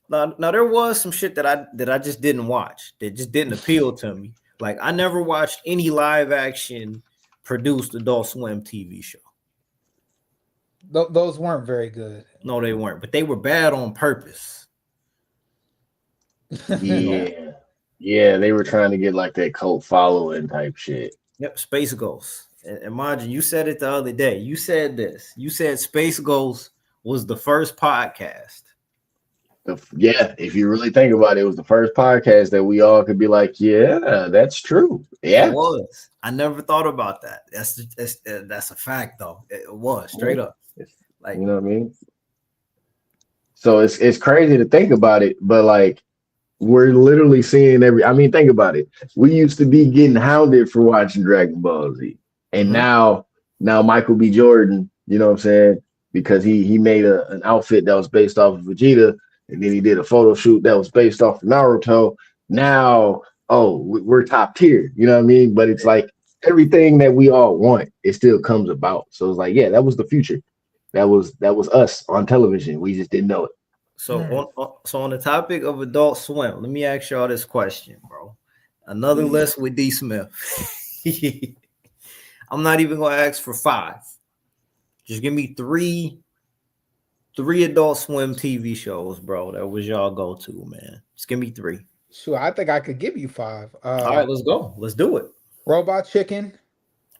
Now there was some shit that I just didn't watch, that just didn't appeal to me. Like I never watched any live action produced Adult Swim TV show. Those weren't very good. No, they weren't, but they were bad on purpose. Yeah, they were trying to get like that cult following type shit. Yep, Space Ghost. And Margin, you said it the other day. You said this. You said Space Ghost was the first podcast. Yeah, if you really think about it, it was the first podcast that we all could be like, yeah, that's true. Yeah, it was. I never thought about that. That's a fact, though. It was straight up. Like, you know what I mean? So it's crazy to think about it, but like we're literally seeing I mean, think about it. We used to be getting hounded for watching Dragon Ball Z, and now Michael B. Jordan, you know what I'm saying? Because he made an outfit that was based off of Vegeta. And then he did a photo shoot that was based off of Naruto. Now, we're top tier, you know what I mean? But it's like everything that we all want, it still comes about. So it's like, yeah, that was the future. That was us on television. We just didn't know it. So on the topic of Adult Swim, let me ask y'all this question, bro. Another list with D Smith. I'm not even gonna ask for 5. Just give me three Adult Swim TV shows, bro. That was y'all go-to, man. Just give me 3. Sure, I think I could give you 5. All right, let's go. Let's do it. Robot Chicken.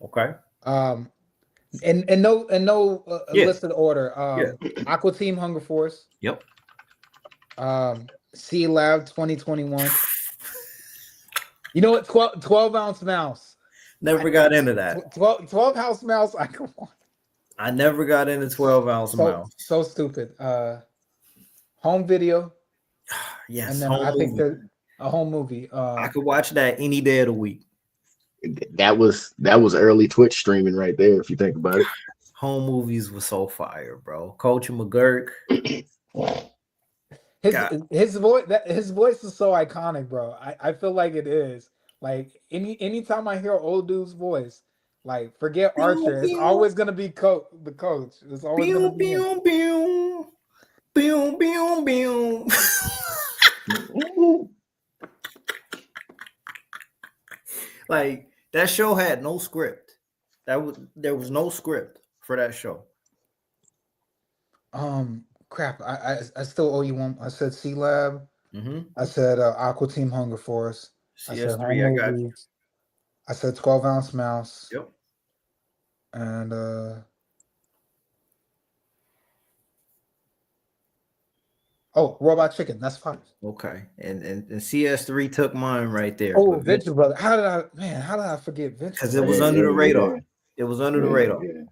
Okay. And no listed order. Aqua Team Hunger Force. Yep. C Lab 2021. You know what? 12 ounce mouse. Never got into that. 12 House Mouse. I can watch. I never got into 12 Ounce Mouse. So stupid. Home Video. Yes, and then home I think movie. there's a home movie. I could watch that any day of the week. That was early Twitch streaming right there, if you think about it. Home movies was so fire, bro. Coach McGurk. His voice is so iconic, bro. I feel like it is. Like anytime I hear old dude's voice, like forget Archer, it's always gonna be the coach. It's always gonna be him. Like that show had no script. There was no script for that show. Crap. I still owe you one. I said C Lab. Mm-hmm. I said Aqua Team Hunger Force. CS3, I got you. I said 12 Ounce Mouse. Yep. And Robot Chicken. That's 5. Okay. And CS3 took mine right there. Oh, Venture Brother. How did I forget Venture? Because it was under the radar. It was under the radar. Yeah.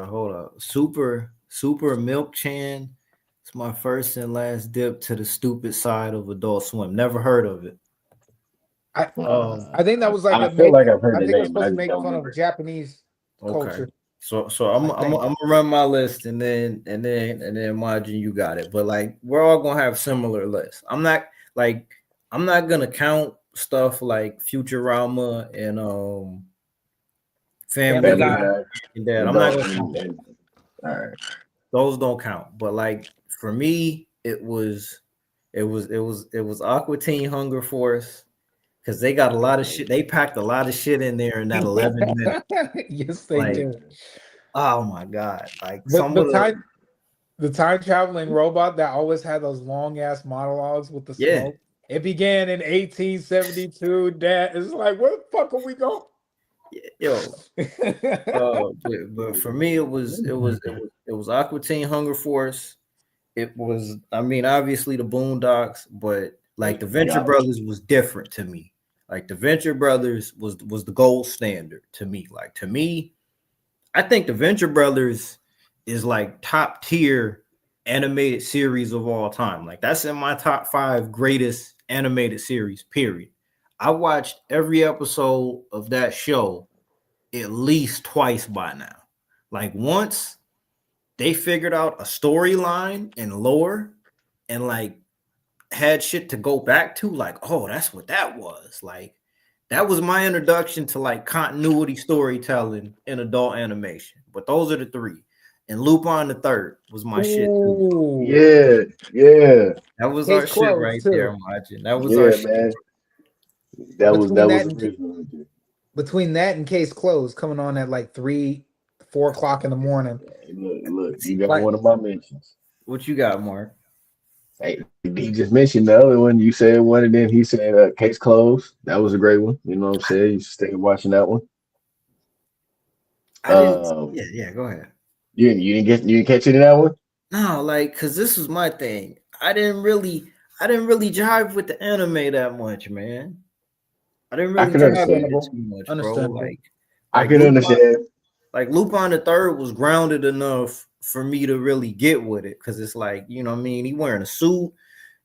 Hold up. Super Milk Chan. It's my first and last dip to the stupid side of Adult Swim. Never heard of it. I think that was like I feel like I've heard the it was name. supposed I to make don't fun remember. of Japanese culture. So I'm gonna run my list and then Majin, you got it. But like we're all gonna have similar lists. I'm not gonna count stuff like Futurama and Family Guy and that. I'm not gonna count that. All right. Those don't count. But like for me, it was Aqua Teen Hunger Force. Because they got a lot of shit. They packed a lot of shit in there in that 11 minutes. Yes, they did. Oh my god! Like the time traveling robot that always had those long ass monologues with the smoke. It began in 1872. Dad, it's like, where the fuck are we going? Yo, but for me, it was Aqua Teen Hunger Force. It was, I mean, obviously the Boondocks, but like the Venture Brothers was different to me. Like the Venture Brothers was the gold standard to me. Like to me, I think the Venture Brothers is like top tier animated series of all time. Like that's in my top 5 greatest animated series, period. I watched every episode of that show at least twice by now. Like once they figured out a storyline and lore and like had shit to go back to, like, oh, that's what that was. Like that was my introduction to like continuity storytelling in adult animation. But those are the 3. And Lupin the Third was my shit too. Yeah. That was our shit right there, Majin. That was our shit. Man. That was original. Between that and Case Closed coming on at like 3-4 o'clock in the morning. Look, you got one of my mentions. What you got, Mark? Hey, he just mentioned the other one. You said one, and then he said Case Closed. That was a great one. You know what I'm saying? You should stay watching that one. Go ahead. You didn't catch any of that one? No, like, cause this was my thing. I didn't really jive with the anime that much, man. I didn't really jive with it too much, bro. Like I can understand. Like Lupin the Third was grounded enough for me to really get with it, because it's like, you know what I mean, he wearing a suit,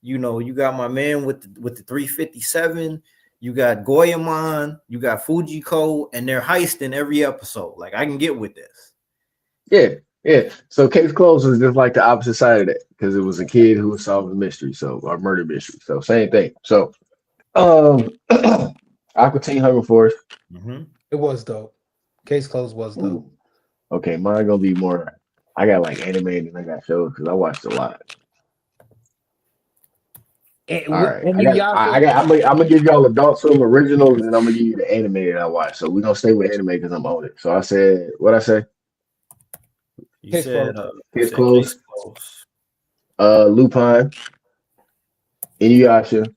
you know, you got my man with the 357, you got Goemon, you got Fujiko, and they're heisting every episode. Like I can get with this. Yeah. So Case Closed was just like the opposite side of that, because it was a kid who was solving a mystery, or murder mystery. So same thing. So Aqua Teen Hunger Force. Mm-hmm. It was dope. Case Closed was dope. Ooh. Okay, mine gonna be more. I got like anime and I got shows because I watched a lot. All right, I'm gonna give y'all Adult Swim originals, and I'm gonna give you the anime that I watched. So we're gonna stay with anime because I'm on it. So I said, what I say? You said Case Closed. Lupin, Inuyasha,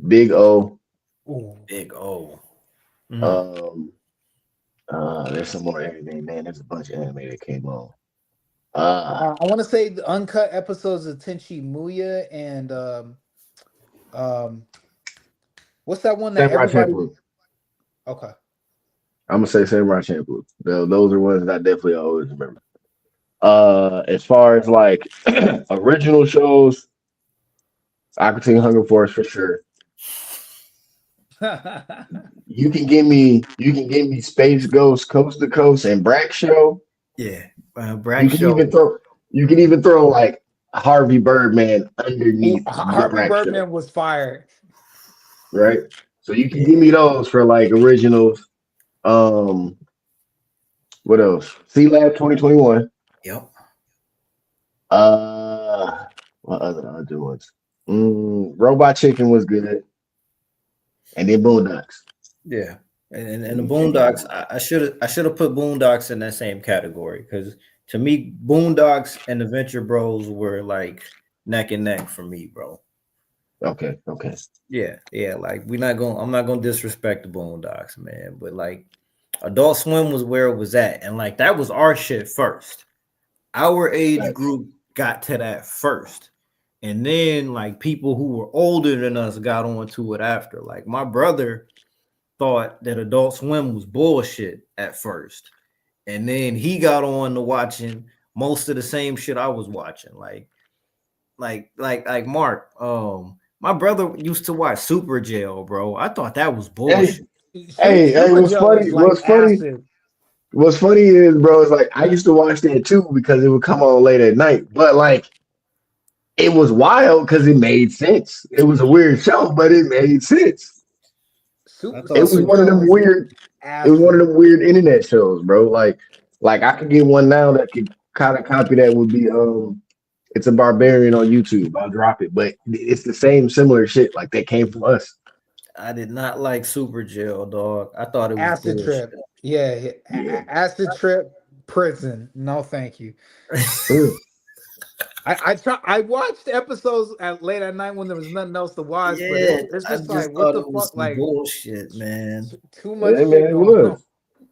Big O. Ooh. Big O. Mm-hmm. There's some more anime, man. There's a bunch of anime that came on. I want to say the uncut episodes of Tenchi Muya and what's that one that Okay. I'm gonna say Samurai Champloo. Those are ones that I definitely always remember. As far as like original shows, Aqua Teen Hunger Force for sure. You can give me Space Ghost, Coast to Coast, and Brack Show. Yeah, You Brack can Show. even throw like Harvey Birdman underneath the Harvey Brack Show, Birdman was fired. right? So you can Yeah. give me those for like originals. What else? C Lab 2021. Yep. What other ones? Robot Chicken was good, and then Boondocks. Yeah. And the Boondocks, I should have put Boondocks in that same category because to me, Boondocks and the Venture Bros were like neck and neck for me, bro. Okay. Yeah. Like I'm not gonna disrespect the Boondocks, man. But like Adult Swim was where it was at, and like that was our shit first. Our age Right. group got to that first, and then like people who were older than us got onto it after. Like my brother thought that Adult Swim was bullshit at first, and then he got on to watching most of the same shit I was watching. Like Mark. My brother used to watch Super Jail, bro. I thought that was bullshit. Hey, what's funny? Acid. What's funny is, bro, is like I used to watch that too because it would come on late at night. But like, it was wild because it made sense. It was a weird show, but it made sense. It was one of them weird. It was one of them weird internet shows, bro. Like I could get one now that could kind of copy that. Would be it's a Barbarian on YouTube. I'll drop it, but it's the same similar shit. Like that came from us. I did not like Super Jail, dog. I thought it was Acid bullshit. Trip. Yeah. Acid Trip Prison. No, thank you. I watched episodes late at night when there was nothing else to watch, but it's just like what the fuck, like bullshit, man. Too much shit it was.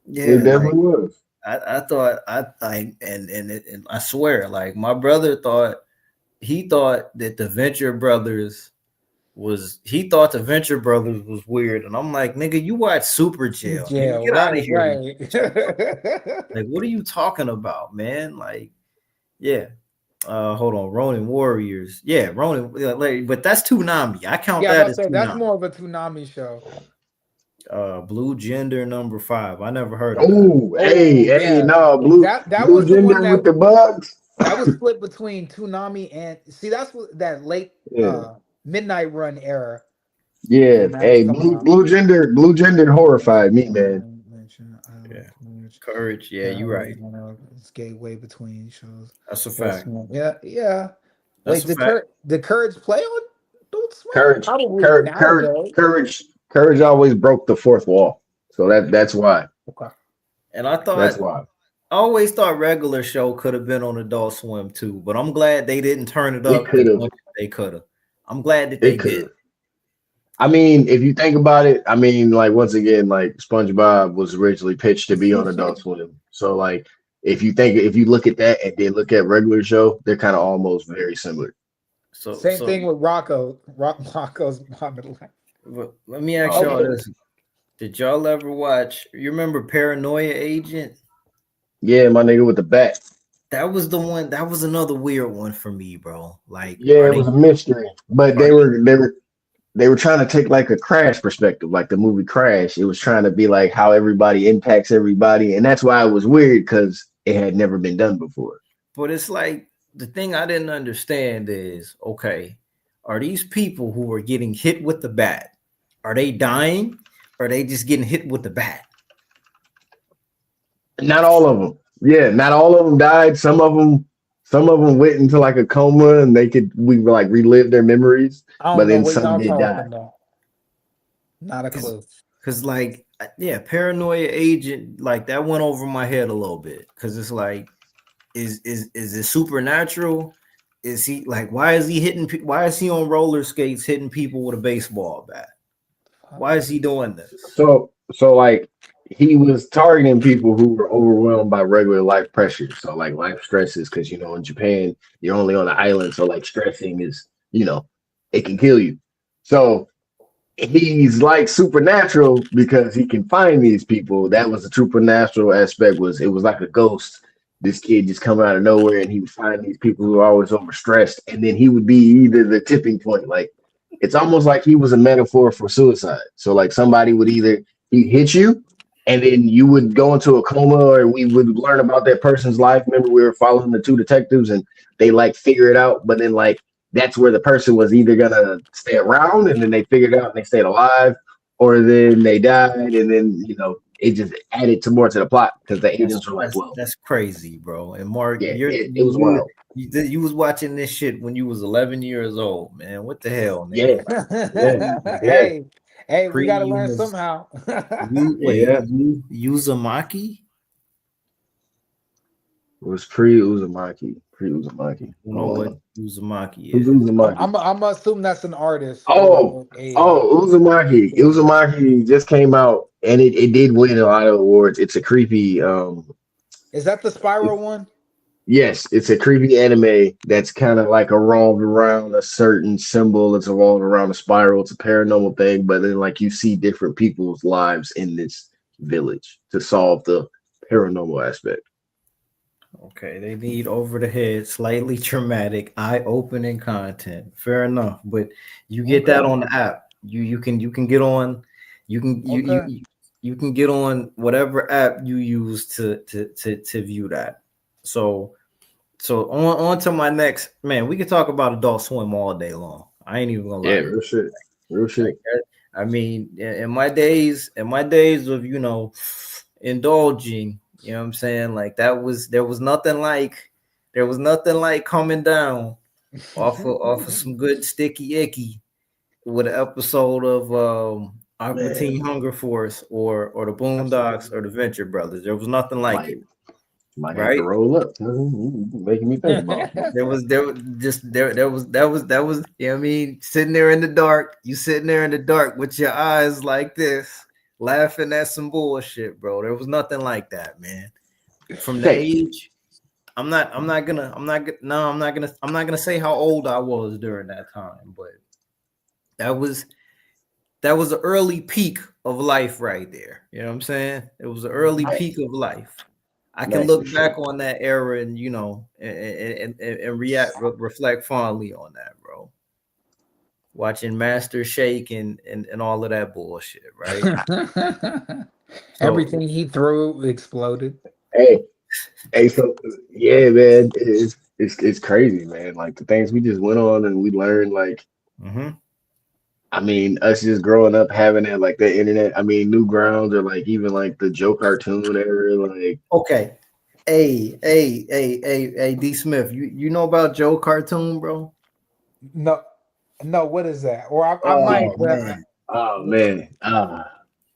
Yeah, It definitely was. I thought and I swear, like my brother thought that the Venture Brothers was weird, and I'm like, nigga, you watch Super Jail. Yeah, Get out of here. Right. Like, what are you talking about, man? Like, yeah. Hold on, Ronin Warriors. Yeah, Ronin, but that's Toonami. I count that as Toonami. That's more of a Toonami show. Blue Gender number 5. I never heard of Oh, hey, no, Blue was the Gender one with the bugs. That was split between Toonami and that's what that late midnight run era. Yeah, hey, Blue Gender horrified me, man. Yeah. Courage, yeah, you're right. It's gateway between shows. That's a fact. Yeah. That's Wait, did Courage play on Adult Swim? Courage always broke the fourth wall, so that's why. Okay. And I thought that's why. I always thought regular show could have been on Adult Swim too, but I'm glad they didn't turn it up. They could have. I'm glad that they did. I mean, if you think about it, I mean, like once again, like SpongeBob was originally pitched to be on Adult Swim. So like if you look at that and then look at regular show, they're kind of almost very similar. So same thing with Rocco's Modern Life. Let me ask y'all this. Did y'all ever watch, you remember Paranoia Agent? Yeah, my nigga with the bat. That was the one, that was another weird one for me, bro. Like, yeah, it was a mystery. But they were trying to take like a Crash perspective, like the movie Crash. It was trying to be like how everybody impacts everybody. And that's why it was weird, because it had never been done before. But it's like, the thing I didn't understand is, okay, are these people who are getting hit with the bat, are they dying? Or are they just getting hit with the bat? Not all of them. Yeah, not all of them died. Some of them went into like a coma and we like relive their memories. But then some did die. Not a clue. Because like, yeah, Paranoia Agent, like that went over my head a little bit. Because it's like, is it supernatural? Is he like, why is he on roller skates hitting people with a baseball bat? Why is he doing this? So like he was targeting people who were overwhelmed by regular life pressure. So like life stresses, because in Japan you're only on an island, so like stressing is, it can kill you. So he's like supernatural because he can find these people. That was the supernatural aspect. Was it was like a ghost. This kid just come out of nowhere and he would find these people who are always overstressed, and then he would be either the tipping point. Like it's almost like he was a metaphor for suicide. So like somebody would either he hit you, and then you would go into a coma, or we would learn about that person's life. Remember, we were following the two detectives, and they like figure it out, but then like that's where the person was either gonna stay around, and then they figured it out and they stayed alive, or then they died, and then it just added to more to the plot because the agents were like, "Well, that's crazy, bro." And Mark, yeah, it was wild. You was watching this shit when you was 11 years old, man. What the hell, man? Yeah. Hey, we gotta learn somehow. Uzumaki? It was pre-Uzumaki. You know what Uzumaki is? Uzumaki. I'm gonna assume that's an artist. Uzumaki. Uzumaki just came out, and it did win a lot of awards. It's a creepy. Is that the Spiral one? Yes, it's a creepy anime that's kind of like evolved around a certain symbol. It's evolved around a spiral. It's a paranormal thing, but then like you see different people's lives in this village to solve the paranormal aspect. Okay, they need over the head, slightly traumatic, eye-opening content. Fair enough, but you get that on the app. You can get on. You can get on whatever app you use to view that. So on to my next, man. We could talk about Adult Swim all day long. I ain't even gonna lie. Yeah, real shit. I mean, in my days of indulging. You know what I'm saying? Like there was nothing like coming down off of some good sticky icky with an episode of Aqua Teen Hunger Force or the Boondocks or the Venture Brothers. There was nothing like it. Might have to roll up. Making me think about it. That was you know what I mean, sitting there in the dark, with your eyes like this, laughing at some bullshit, bro. There was nothing like that, man. From the age, I'm not gonna say how old I was during that time, but that was the early peak of life right there. You know what I'm saying? It was the early peak of life. I can look back on that era and and reflect fondly on that, bro. Watching Master Shake and all of that bullshit, right? Everything he threw exploded. Hey, so yeah, man, it's crazy, man. Like the things we just went on and we learned, like, I mean, us just growing up having that, like the internet. I mean, Newgrounds or like even like the Joe cartoon era, like. Okay, hey, D Smith, you know about Joe cartoon, bro? No, what is that? Or I might. Man. Oh man,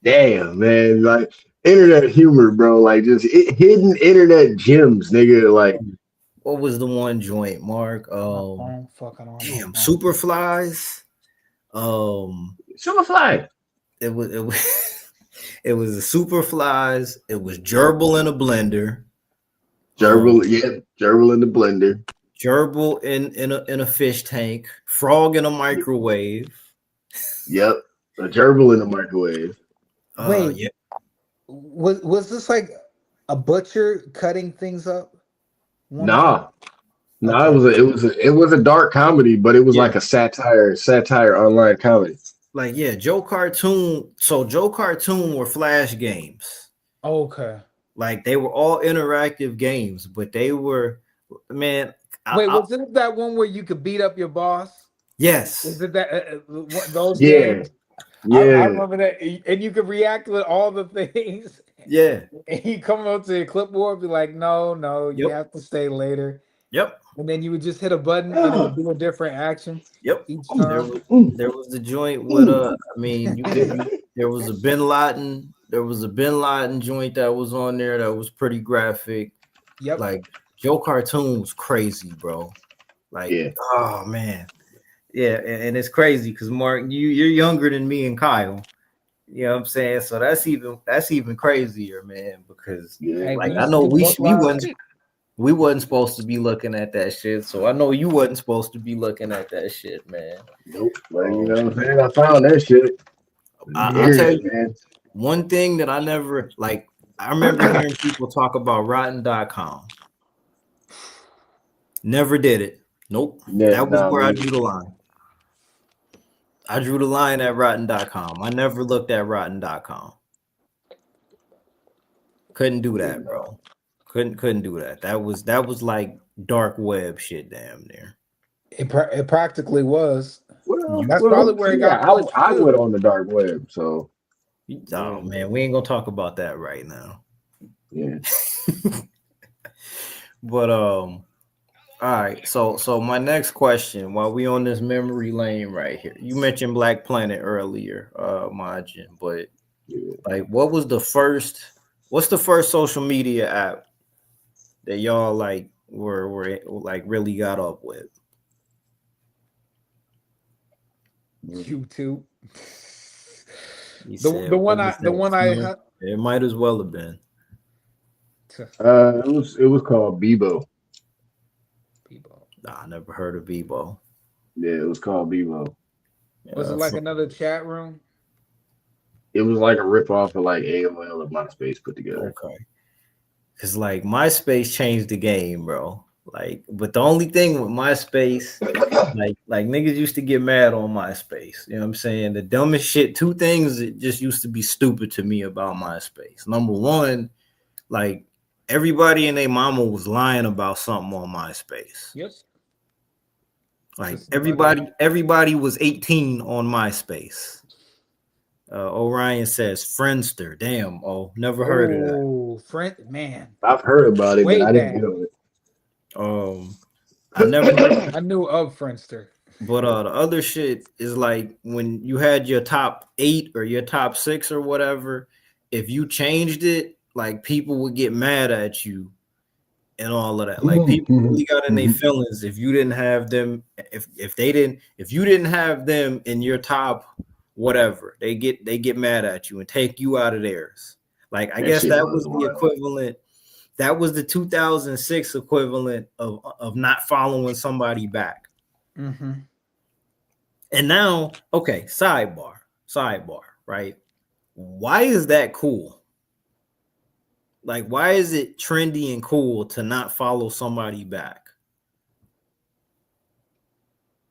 damn, man, like internet humor, bro. Like just hidden internet gems, nigga. Like, what was the one joint, Mark? Damn, Superflies. Superfly. It was it was the Superflies. It was Gerbil in a blender. Gerbil in the blender. Gerbil in a fish tank. Frog in a microwave. Yep, a gerbil in a microwave. Wait, yeah. Was this like a butcher cutting things up? Nah, it was a dark comedy, but it was like a satire online comedy. Like Joe Cartoon. So Joe Cartoon were flash games. Okay. Like they were all interactive games, but they were, man. Wait, was it that one where you could beat up your boss? Yes. Is it that those games? Yeah, I remember that, and you could react with all the things. Yeah, and you come up to your clipboard, be like, "No, you have to stay later." Yep. And then you would just hit a button and it would do a different action. Yep. Each time. There was the joint with there was a Bin Laden. There was a Bin Laden joint that was on there that was pretty graphic. Yep. Like Joe Cartoon was crazy, bro. Like, oh man. Yeah, and it's crazy because Mark, you're younger than me and Kyle. You know what I'm saying? So that's even crazier, man. Because like I know we wasn't supposed to be looking at that shit. So I know you wasn't supposed to be looking at that shit, man. Nope. Like, you know what I'm saying? I found that shit. I'll tell Internet, you man. one thing that I never like. I remember hearing people talk about Rotten.com. Never did it. Nope. Yeah, That was no, where I man. drew the line. I drew the line at Rotten.com. I never looked at Rotten.com. Couldn't do that, bro. Couldn't do that. That was like dark web shit, damn near. It practically was. Well, That's probably where it got pushed. I went on the dark web, so Oh man, we ain't gonna talk about that right now. yeah. But all right. So my next question, while we on this memory lane right here, you mentioned Black Planet earlier, Majin, but like, what's the first social media app that y'all like were like really got up with? YouTube. The one I had. It might as well have been. It was called Bebo. Nah, I never heard of Bebo. Yeah, it was called Bebo. Was it like another chat room? It was like a ripoff of like AOL and MySpace put together. Okay. Cause like MySpace changed the game, bro. Like, but the only thing with MySpace, like niggas used to get mad on MySpace. You know what I'm saying? The dumbest shit, two things that just used to be stupid to me about MySpace. Number one, like everybody and their mama was lying about something on MySpace. Yes. Like everybody was 18 on MySpace. Orion says Friendster. Damn, never heard of that. Oh, friend, man. I've heard about it, Way but I didn't back. know it. I never heard. I knew of Friendster. But the other shit is like when you had your top 8 or your top 6 or whatever, if you changed it, like people would get mad at you and all of that. Like people really got in their feelings if you didn't have them, if you didn't have them in your top whatever, they get mad at you and take you out of theirs. Like I guess that was the equivalent. That was the 2006 equivalent of not following somebody back. Mm-hmm. And now, okay, sidebar, right? Why is that cool? Like, why is it trendy and cool to not follow somebody back?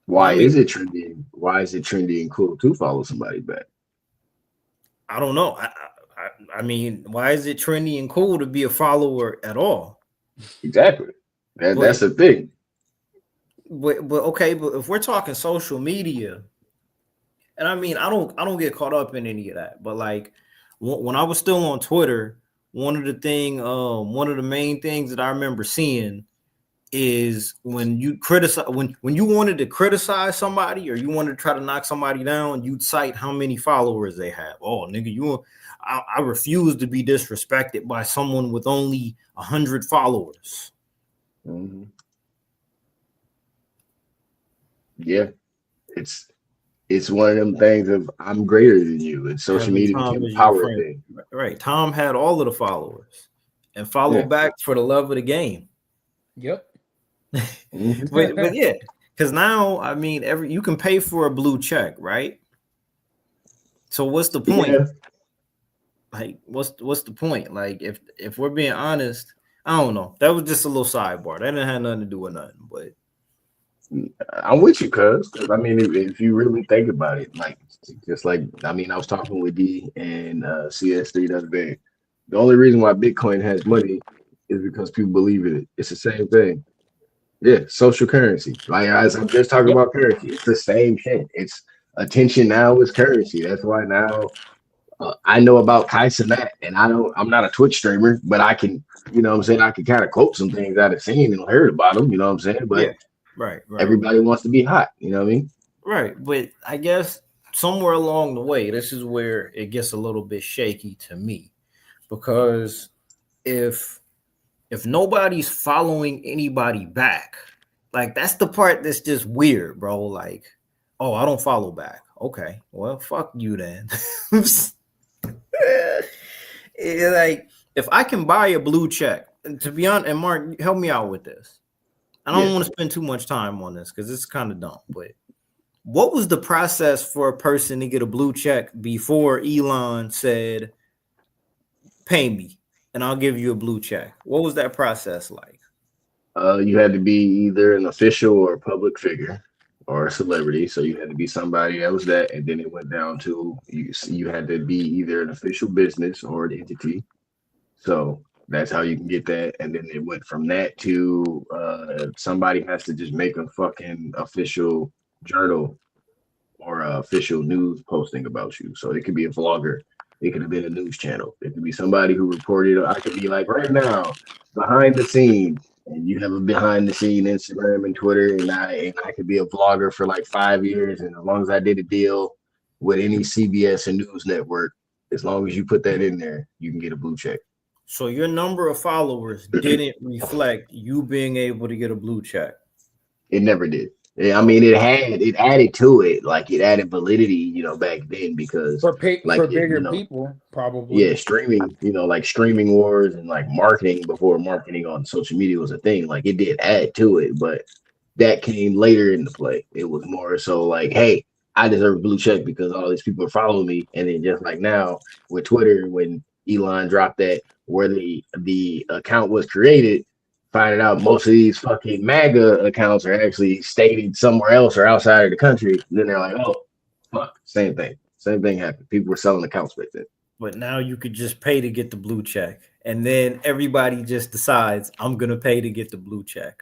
Why is it trendy? Why is it trendy and cool to follow somebody back? I don't know. I mean, why is it trendy and cool to be a follower at all? Exactly. That's the thing. But okay, but if we're talking social media, and I mean, I don't get caught up in any of that. But like when I was still on Twitter, one of the main things that I remember seeing is when you criticize, when you wanted to criticize somebody or you wanted to try to knock somebody down, you'd cite how many followers they have. Oh, nigga, I refuse to be disrespected by someone with only 100 followers. Mm-hmm. Yeah, it's one of them things of I'm greater than you, and social media became a power thing. Right. Tom had all of the followers and followed back for the love of the game. Yep. but yeah, because now I mean you can pay for a blue check, right? So what's the point? Yeah. Like what's the point? Like if we're being honest, I don't know. That was just a little sidebar. That didn't have nothing to do with nothing, but I'm with you, cuz I mean, if you really think about it, like just like I mean, I was talking with D and CS3 the other day. The only reason why Bitcoin has money is because people believe in it. It's the same thing. Yeah, social currency. Like as I'm just talking about currency, it's the same shit. It's attention now is currency. That's why now I know about Kai Cenat, and I'm not a Twitch streamer, but I can, you know what I'm saying, I can kind of quote some things I've seen and heard about them, you know what I'm saying? But yeah. Right. Everybody wants to be hot, you know what I mean? Right. But I guess somewhere along the way, this is where it gets a little bit shaky to me. Because if nobody's following anybody back, like that's the part that's just weird, bro. Like, oh, I don't follow back. Okay, well, fuck you then. Like, if I can buy a blue check, and to be honest, and Mark, help me out with this. I don't want to spend too much time on this because it's kind of dumb, but what was the process for a person to get a blue check before Elon said, pay me and I'll give you a blue check? What was that process like? You had to be either an official or a public figure or a celebrity. So you had to be somebody that was that. And then it went down to you had to be either an official business or an entity. So that's how you can get that. And then it went from that to somebody has to just make a fucking official journal or official news posting about you. So it could be a vlogger. It could have been a news channel. It could be somebody who reported. I could be like right now, behind the scene, and you have a behind the scene Instagram and Twitter, and I could be a vlogger for like 5 years, and as long as I did a deal with any CBS and news network, as long as you put that in there, you can get a blue check. So your number of followers didn't reflect you being able to get a blue check. It never did. I mean, it added to it, like it added validity, you know, back then because for like bigger you know, people, probably. yeah, streaming, you know, like streaming wars and like marketing before marketing on social media was a thing. Like it did add to it, but that came later into play. It was more so like, hey, I deserve a blue check because all these people are following me. And then just like now with Twitter, when Elon dropped that where the account was created, finding out most of these fucking MAGA accounts are actually stated somewhere else or outside of the country. And then they're like, oh, fuck, same thing. Same thing happened. People were selling accounts back then. But now you could just pay to get the blue check. And then everybody just decides, I'm going to pay to get the blue check.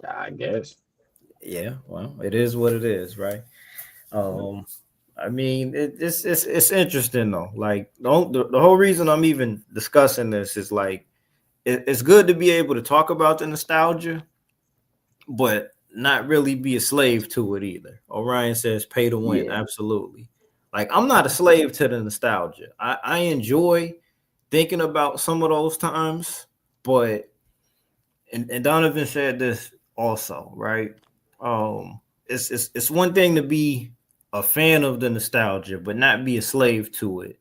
I guess. Yeah, well, it is what it is, right? I mean, it's interesting, though. Like, the whole reason I'm even discussing this is like, it's good to be able to talk about the nostalgia, but not really be a slave to it either. Orion says pay to win. Yeah. Absolutely. Like, I'm not a slave to the nostalgia. I enjoy thinking about some of those times, but and Donovan said this also, right? It's one thing to be a fan of the nostalgia, but not be a slave to it.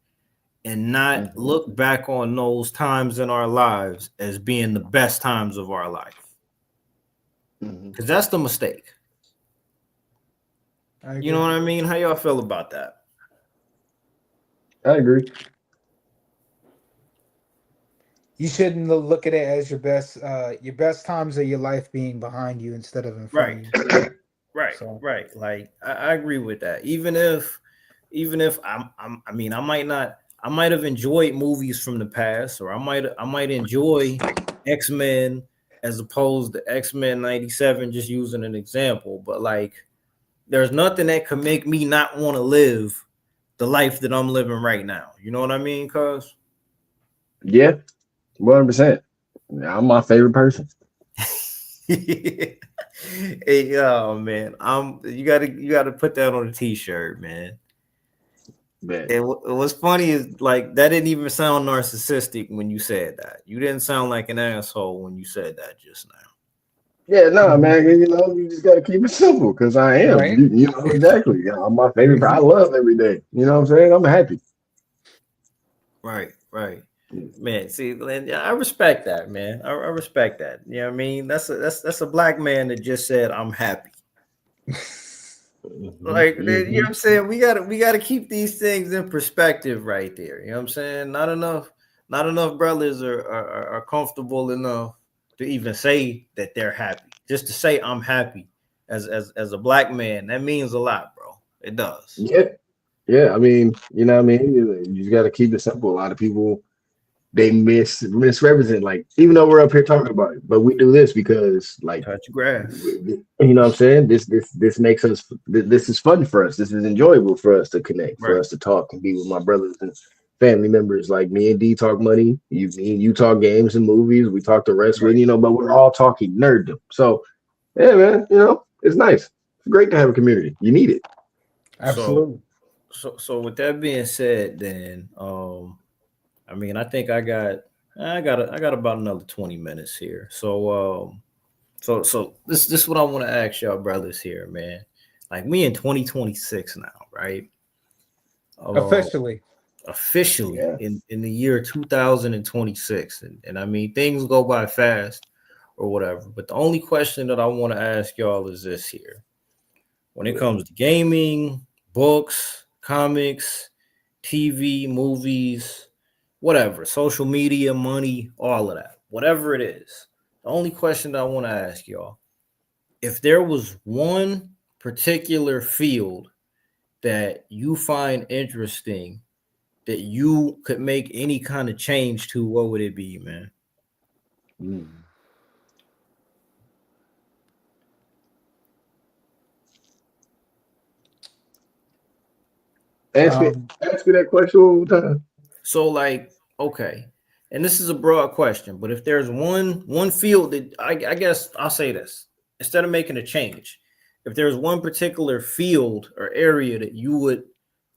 And not look back on those times in our lives as being the best times of our life. Because that's the mistake. You know what I mean? How y'all feel about that? I agree. You shouldn't look at it as your best times of your life being behind you instead of in front of you. Right. So. Right. Like I agree with that. Even if I might have enjoyed movies from the past, or I might enjoy X-Men as opposed to X-Men 97, just using an example. But like, there's nothing that could make me not want to live the life that I'm living right now. You know what I mean, cuz? Yeah, 100%. I'm my favorite person. Hey, man, you gotta put that on a t-shirt, man. And what's funny is like that didn't even sound narcissistic when you said that. You didn't sound like an asshole when you said that just now. Yeah, no, man. You know, you just gotta keep it simple because I am. Right? You know exactly. Yeah, I'm my favorite. I love every day. You know what I'm saying? I'm happy. Right. Man, see, I respect that, man. I respect that. You know what I mean? That's a black man that just said I'm happy. Like, you know what I'm saying? We gotta keep these things in perspective right there. You know what I'm saying? Not enough brothers are comfortable enough to even say that they're happy. Just to say I'm happy as a black man, that means a lot, bro. It does. Yeah. I mean, you know what I mean? You just gotta keep it simple. A lot of people they misrepresent, like, even though we're up here talking about it, but we do this because, like, touch grass. You know what I'm saying? This makes us. This is fun for us. This is enjoyable for us to connect, for us to talk and be with my brothers and family members. Like me and D talk money. You talk games and movies. We talk the rest with, you know, but we're all talking nerddom. So, yeah, man, you know, it's nice. It's great to have a community. You need it. Absolutely. So with that being said, then, I mean, I think I got about another 20 minutes here. So this is what I want to ask y'all brothers here, man. Like, we in 2026 now, right? Officially, yeah. in the year 2026. And I mean, things go by fast or whatever. But the only question that I want to ask y'all is this here. when it comes to gaming, books, comics, TV, movies, whatever, social media, money, all of that, whatever it is. The only question that I want to ask y'all, if there was one particular field that you find interesting that you could make any kind of change to, what would it be, man? Ask me that question one more time. So, like, okay, and this is a broad question, but if there's one field that I guess I'll say this, instead of making a change, if there's one particular field or area that you would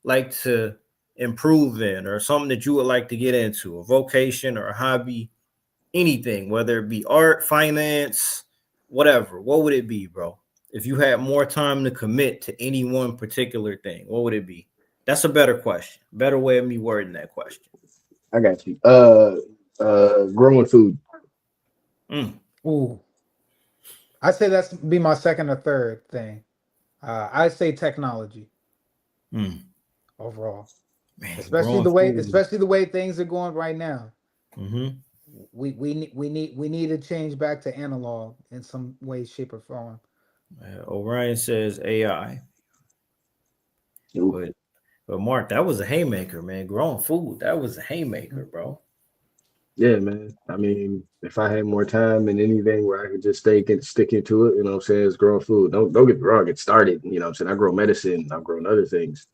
like to improve in, or something that you would like to get into, a vocation or a hobby, anything, whether it be art, finance, whatever, what would it be, bro? If you had more time to commit to any one particular thing, what would it be? That's a better question. Better way of me wording that question. I got you. Growing food. Ooh. I'd say that's be my second or third thing. I'd say technology. Overall. Man, especially the way things are going right now. We need to change back to analog in some way, shape, or form. Orion says AI. But Mark, that was a haymaker, man. Growing food, that was a haymaker, bro. Yeah, man. I mean, if I had more time and anything where I could just stick into it, you know what I'm saying, it's growing food. Don't get me wrong, get started. You know what I'm saying? I grow medicine, I've grown other things,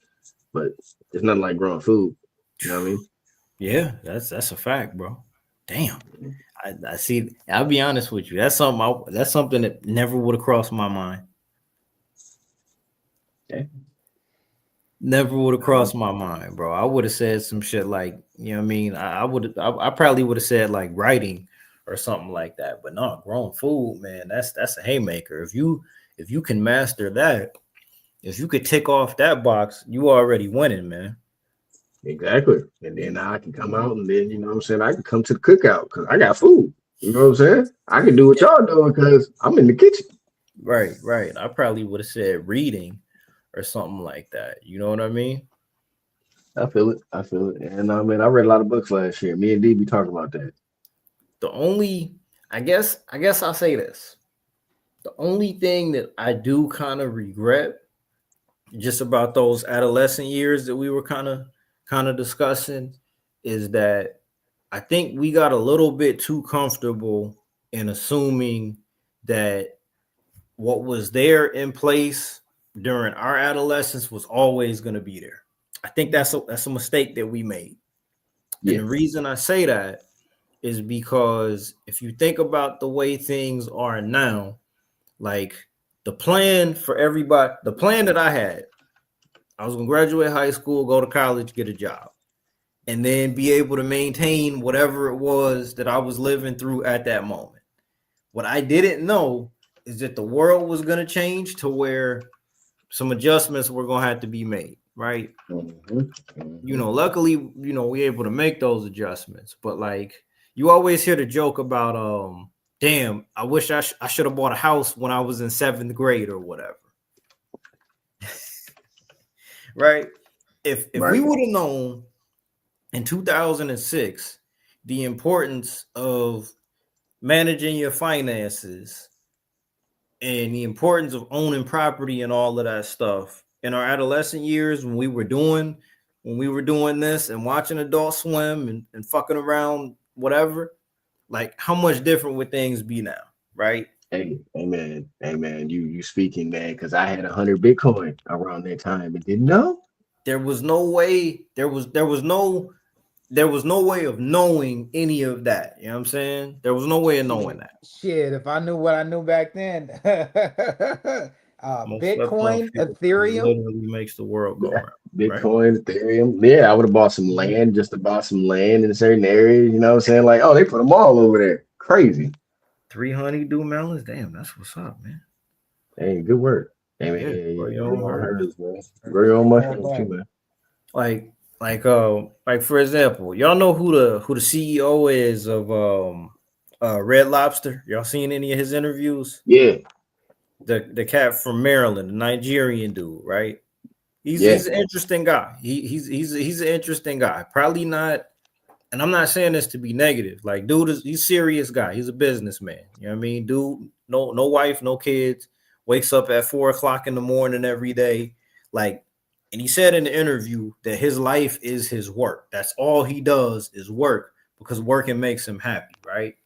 but it's nothing like growing food. You know what I mean? Yeah, that's a fact, bro. Damn. I see. I'll be honest with you. That's something that never would have crossed my mind. Okay. Never would have crossed my mind, bro. I would have said some shit like, you know what I mean? I probably would have said like writing or something like that. But no, growing food, man, that's a haymaker. If you can master that, if you could tick off that box, you already winning, man. Exactly. And then I can come out and then, you know what I'm saying, I can come to the cookout because I got food. You know what I'm saying? I can do what y'all doing because I'm in the kitchen. Right. I probably would have said reading or something like that. You know what I mean? I feel it. And I mean, I read a lot of books last year. Me and D be talking about that. I guess I'll say this. The only thing that I do kind of regret just about those adolescent years that we were kind of discussing is that I think we got a little bit too comfortable in assuming that what was there in place during our adolescence was always going to be there. I think that's a mistake that we made. Yeah. And the reason I say that is because if you think about the way things are now, like the plan for everybody, the plan that I had, I was going to graduate high school, go to college, get a job, and then be able to maintain whatever it was that I was living through at that moment. What I didn't know is that the world was going to change to where some adjustments were going to have to be made, right? You know, luckily, you know, we're able to make those adjustments. But like, you always hear the joke about, damn, I wish I should have bought a house when I was in 7th grade or whatever. Right? If we would have known in 2006 the importance of managing your finances and the importance of owning property and all of that stuff in our adolescent years when we were doing this and watching Adult Swim and fucking around, whatever, like how much different would things be now, right? Hey, amen. You speaking, man, because I had 100 Bitcoin around that time and didn't know. There was no way. There was no way of knowing any of that. You know what I'm saying? There was no way of knowing that. Shit, if I knew what I knew back then, Bitcoin, Ethereum literally makes the world go around. Bitcoin, right? Ethereum. Yeah, I would have bought some land just to buy some land in certain areas. You know what I'm saying? Like, oh, they put them all over there. Crazy. 300 do melons. Damn, that's what's up, man. Hey, good work. Hey, man, Grow your own mushrooms too, man. Like for example, y'all know who the CEO is of Red Lobster? Y'all seen any of his interviews? Yeah. the cat from Maryland, the Nigerian dude, right? He's an interesting guy. He's an interesting guy. Probably not, and I'm not saying this to be negative. Like, dude he's a serious guy. He's a businessman. You know what I mean? Dude, no wife, no kids, wakes up at 4 o'clock in the morning every day. Like, and he said in the interview that his life is his work. That's all he does is work because working makes him happy, right?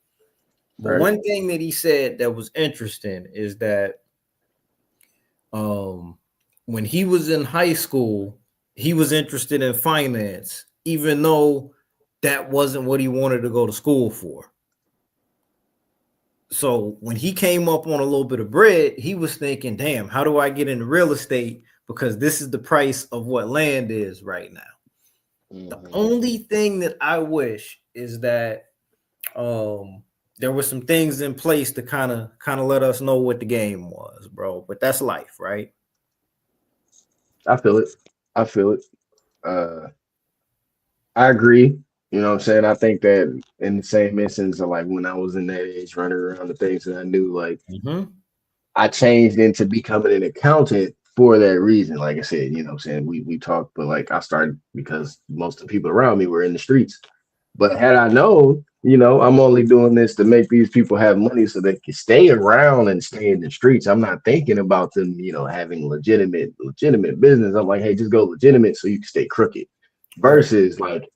But one thing that he said that was interesting is that when he was in high school, he was interested in finance, even though that wasn't what he wanted to go to school for. So when he came up on a little bit of bread, he was thinking, damn, how do I get into real estate? Because this is the price of what land is right now. Mm-hmm. The only thing that I wish is that there were some things in place to kind of let us know what the game was, bro. But that's life, right? I feel it. I agree. You know what I'm saying? I think that in the same instance of like when I was in that age running around the things that I knew, like I changed into becoming an accountant for that reason. Like I said, you know what I'm saying? We talked, but like I started because most of the people around me were in the streets. But had I known, you know, I'm only doing this to make these people have money so they can stay around and stay in the streets. I'm not thinking about them, you know, having legitimate business. I'm like, hey, just go legitimate so you can stay crooked. Versus like,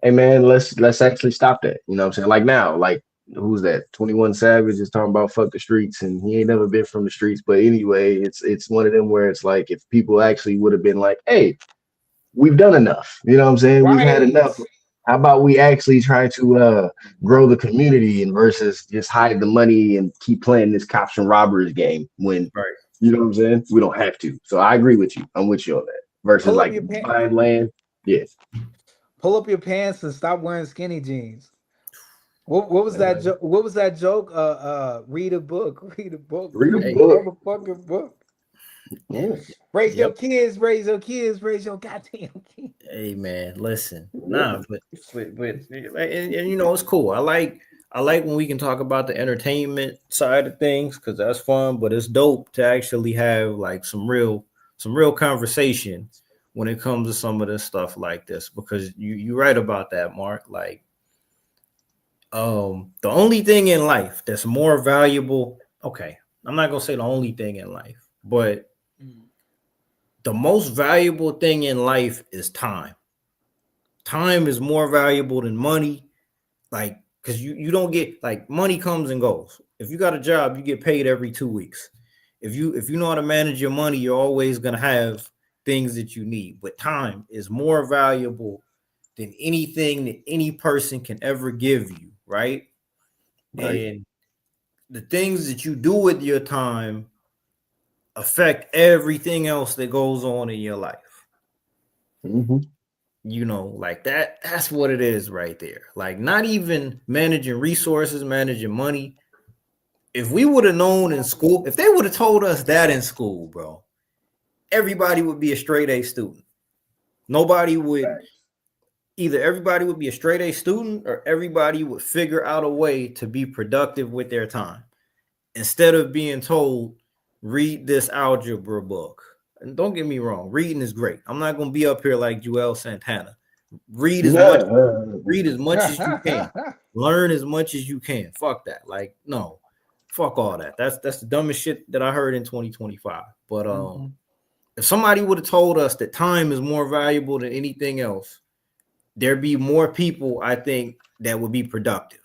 hey man, let's actually stop that. You know what I'm saying? Like now, like who's that? 21 Savage is talking about fuck the streets, and he ain't never been from the streets. But anyway, it's one of them where it's like if people actually would have been like, hey, we've done enough. You know what I'm saying? We've had enough. How about we actually try to grow the community and versus just hide the money and keep playing this cops and robbers game when you know what I'm saying? We don't have to. So I agree with you. I'm with you on that. Versus like buying land. Yes. Pull up your pants and stop wearing skinny jeans. What was that joke? What was that joke? Read a book. Read a motherfucking book. Yeah. Raise your kids, raise your goddamn kids. Hey man, listen. Nah, but and you know it's cool. I like when we can talk about the entertainment side of things because that's fun, but it's dope to actually have like some real conversation when it comes to some of this stuff like this, because you're right about that, Mark. Like the only thing in life that's more valuable, okay, I'm not gonna say the only thing in life, but the most valuable thing in life is time. Time is more valuable than money. Like, because you don't get, like, money comes and goes. If you got a job, you get paid every 2 weeks. If you know how to manage your money, you're always gonna have things that you need. But time is more valuable than anything that any person can ever give you, right? And the things that you do with your time affect everything else that goes on in your life. You know, like that's what it is right there. Like not even managing resources, managing money. If we would have known in school, if they would have told us that in school, bro, everybody would be a straight A student. Everybody would be a straight A student, or everybody would figure out a way to be productive with their time instead of being told, read this algebra book. And don't get me wrong, reading is great. I'm not going to be up here like Joel Santana. Read as much as you can. Learn as much as you can. Fuck that. Like, no. Fuck all that. That's the dumbest shit that I heard in 2025. But if somebody would have told us that time is more valuable than anything else, there'd be more people, I think, that would be productive.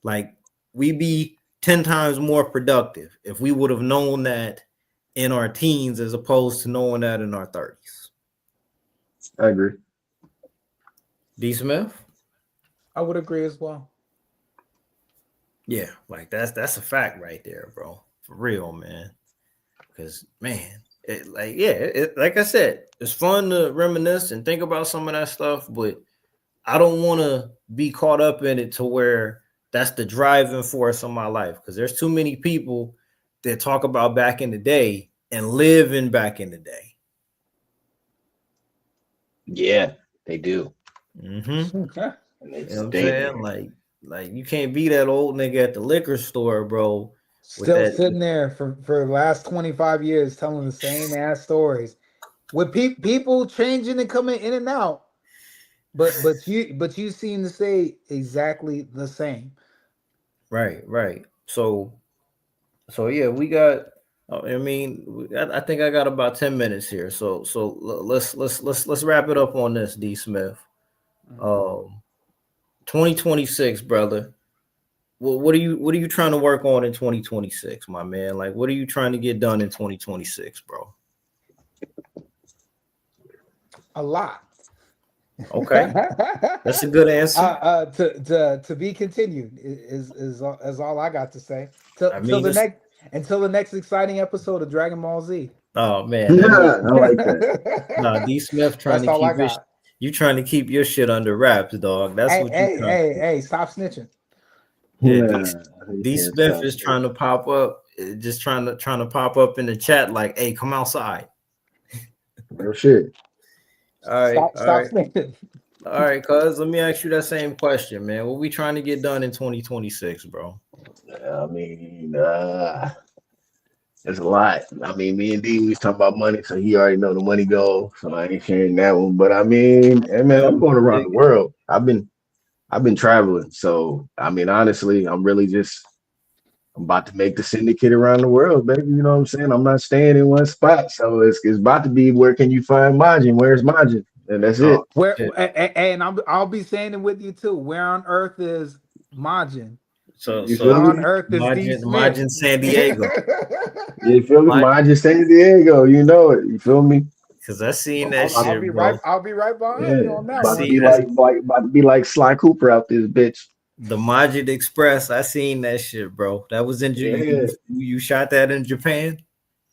Like, we'd be 10 times more productive if we would have known that in our teens as opposed to knowing that in our 30s. I agree. D. Smith? I would agree as well. Yeah, like that's a fact right there, bro. For real, man. Because, man, like I said, it's fun to reminisce and think about some of that stuff, but I don't want to be caught up in it to where that's the driving force of my life, because there's too many people that talk about back in the day and live in back in the day. Yeah, they do. Mm-hmm. You know what I'm saying? Like you can't be that old nigga at the liquor store, bro, Still sitting there for the last 25 years telling the same ass stories with people changing and coming in and out, but you seem to say exactly the same. Right. So yeah, we got. I mean, I think I got about 10 minutes here. So let's wrap it up on this, D. Smith. 2026, brother. Well, what are you trying to work on in 2026, my man? Like, what are you trying to get done in 2026, bro? A lot. Okay, that's a good answer. To be continued is all I got to say. Until the next exciting episode of Dragon Ball Z. Oh man, yeah, I like that. Nah, D. Smith trying to keep you trying to keep your shit under wraps, dog. That's what you. Hey, stop snitching. Yeah, D. Smith is trying to pop up, just trying to pop up in the chat like, "Hey, come outside." Real shit. All right, stop snitching. All right, cuz let me ask you that same question, man. What we trying to get done in 2026, bro? I mean, there's a lot. I mean, me and D, we was talking about money, so he already know the money goal, so I ain't sharing that one. But I mean, hey man, I'm going around the world. I've been traveling, so I mean, honestly, I'm about to make the syndicate around the world, baby. You know what I'm saying? I'm not staying in one spot, so it's about to be where can you find Majin? Where's Majin? And that's it. Where and I'll be saying it with you too. Where on earth is Majin? So on earth is Majin San Diego. You feel me? Majin San Diego. You know it. You feel me? Because I seen that shit, I'll be right behind you on that. About to be like Sly Cooper out this bitch. The Majid Express. I seen that shit, bro. That was in Japan. You shot that in Japan?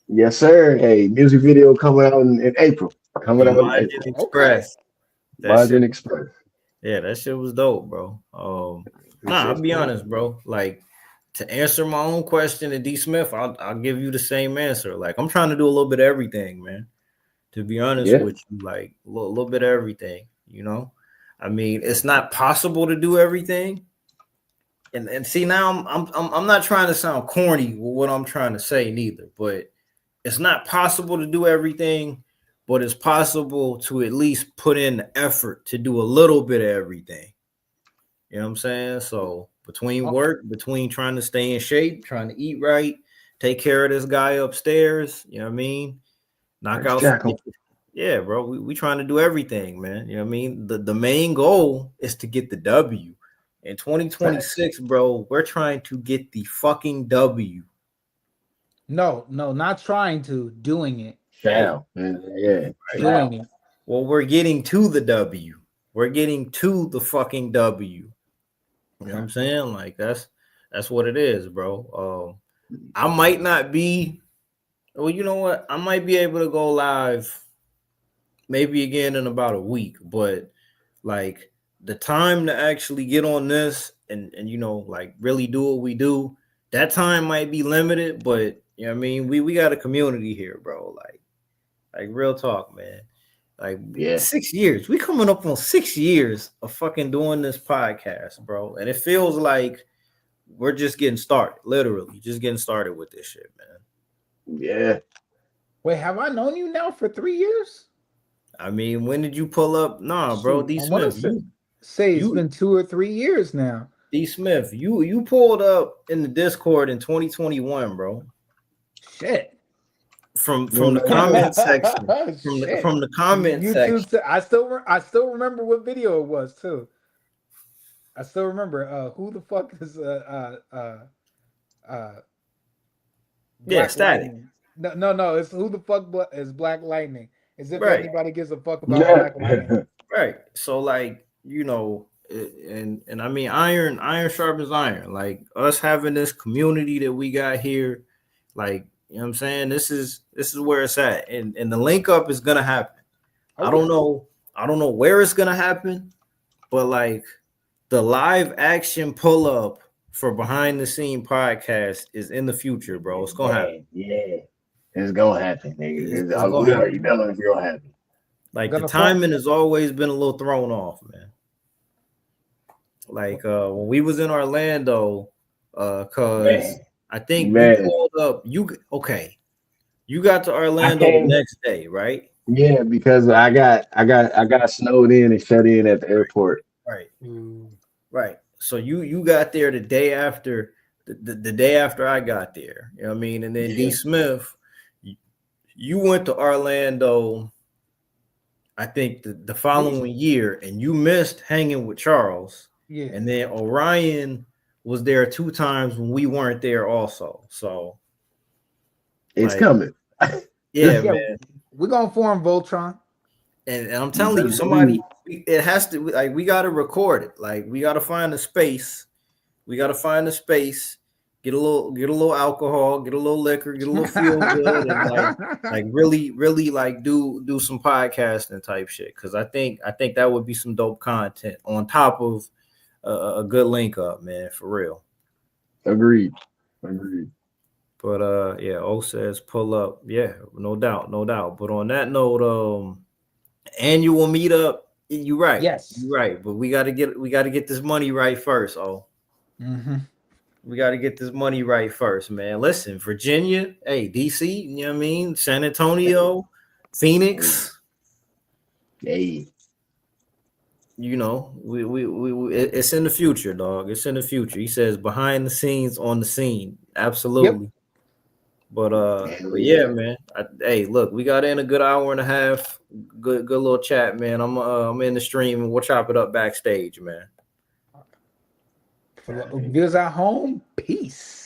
Yes, sir. Hey, music video coming out in April. Majid Express. Majin Express. Yeah, that shit was dope, bro. I'll be honest, bro. Like, to answer my own question to D. Smith, I'll give you the same answer. Like, I'm trying to do a little bit of everything, man. To be honest with you, like a little bit of everything, you know. I mean, it's not possible to do everything. And see, now I'm not trying to sound corny with what I'm trying to say neither, but it's not possible to do everything, but it's possible to at least put in the effort to do a little bit of everything. You know what I'm saying? So between work, between trying to stay in shape, trying to eat right, take care of this guy upstairs, you know what I mean? Knock out. Yeah, bro. We trying to do everything, man. You know what I mean? The main goal is to get the W. In 2026, bro, we're trying to get the fucking W. No, not trying to, doing it. Yeah. Doing it. Well, we're getting to the W. We're getting to the fucking W. You know what I'm saying? Like that's what it is, bro. I might not be. Well, you know what? I might be able to go live maybe again in about a week, but like the time to actually get on this and you know, like really do what we do, that time might be limited, but you know what I mean? We got a community here, bro. Like real talk, man. Like 6 years. We coming up on 6 years of fucking doing this podcast, bro. And it feels like we're just getting started, literally just getting started with this shit, man. Yeah. Wait, have I known you now for 3 years? I mean, when did you pull up? Nah, bro. D. Smith. It's been 2 or 3 years now. D. Smith, you pulled up in the Discord in 2021, bro. Shit. From the comment section. From the comment section. I still remember what video it was too. I still remember who the fuck is Static. Lightning. No, it's who the fuck is Black Lightning? As if anybody gives a fuck about Black Lightning. Right. So like, you know, and I mean iron sharpens iron. Like us having this community that we got here, like, you know what I'm saying? This is where it's at. And the link up is gonna happen. Okay. I don't know where it's gonna happen, but like the live action pull up for behind the scene podcast is in the future, bro. It's gonna happen. Yeah. It's gonna happen, nigga. We already know it's gonna happen. Like the timing has always been a little thrown off, man. Like when we was in Orlando, cause I think Man. you pulled up. You got to Orlando the next day, right? Yeah, because I got snowed in and shut in at the airport. Right. Right. So you got there the day after the day after I got there. You know what I mean? And then D Smith, you went to Orlando, I think the following year, and you missed hanging with Charles. Yeah. And then Orion was there 2 times when we weren't there also. So it's coming. Yeah, man. We're gonna form Voltron. And I'm telling you, somebody, it has to, like, we got to record it. Like, we got to find a space. We got to find a space, get a little alcohol, get a little liquor, get a little feel good, and like really like do some podcasting type shit. Cause I think that would be some dope content on top of a good link up, man, for real. Agreed. But yeah, O says pull up. Yeah, no doubt. But on that note, annual meetup, you're right. Yes, you're right. But we gotta get this money right first. We gotta get this money right first, man. Listen, Virginia, hey, DC, you know what I mean? San Antonio, Phoenix. Hey. You know, we it's in the future, dog. It's in the future. He says behind the scenes, on the scene. Absolutely. Yep. But yeah, man. Hey, look, we got in a good hour and a half. Good little chat, man. I'm in the stream and we'll chop it up backstage, man. Viewers at home, peace.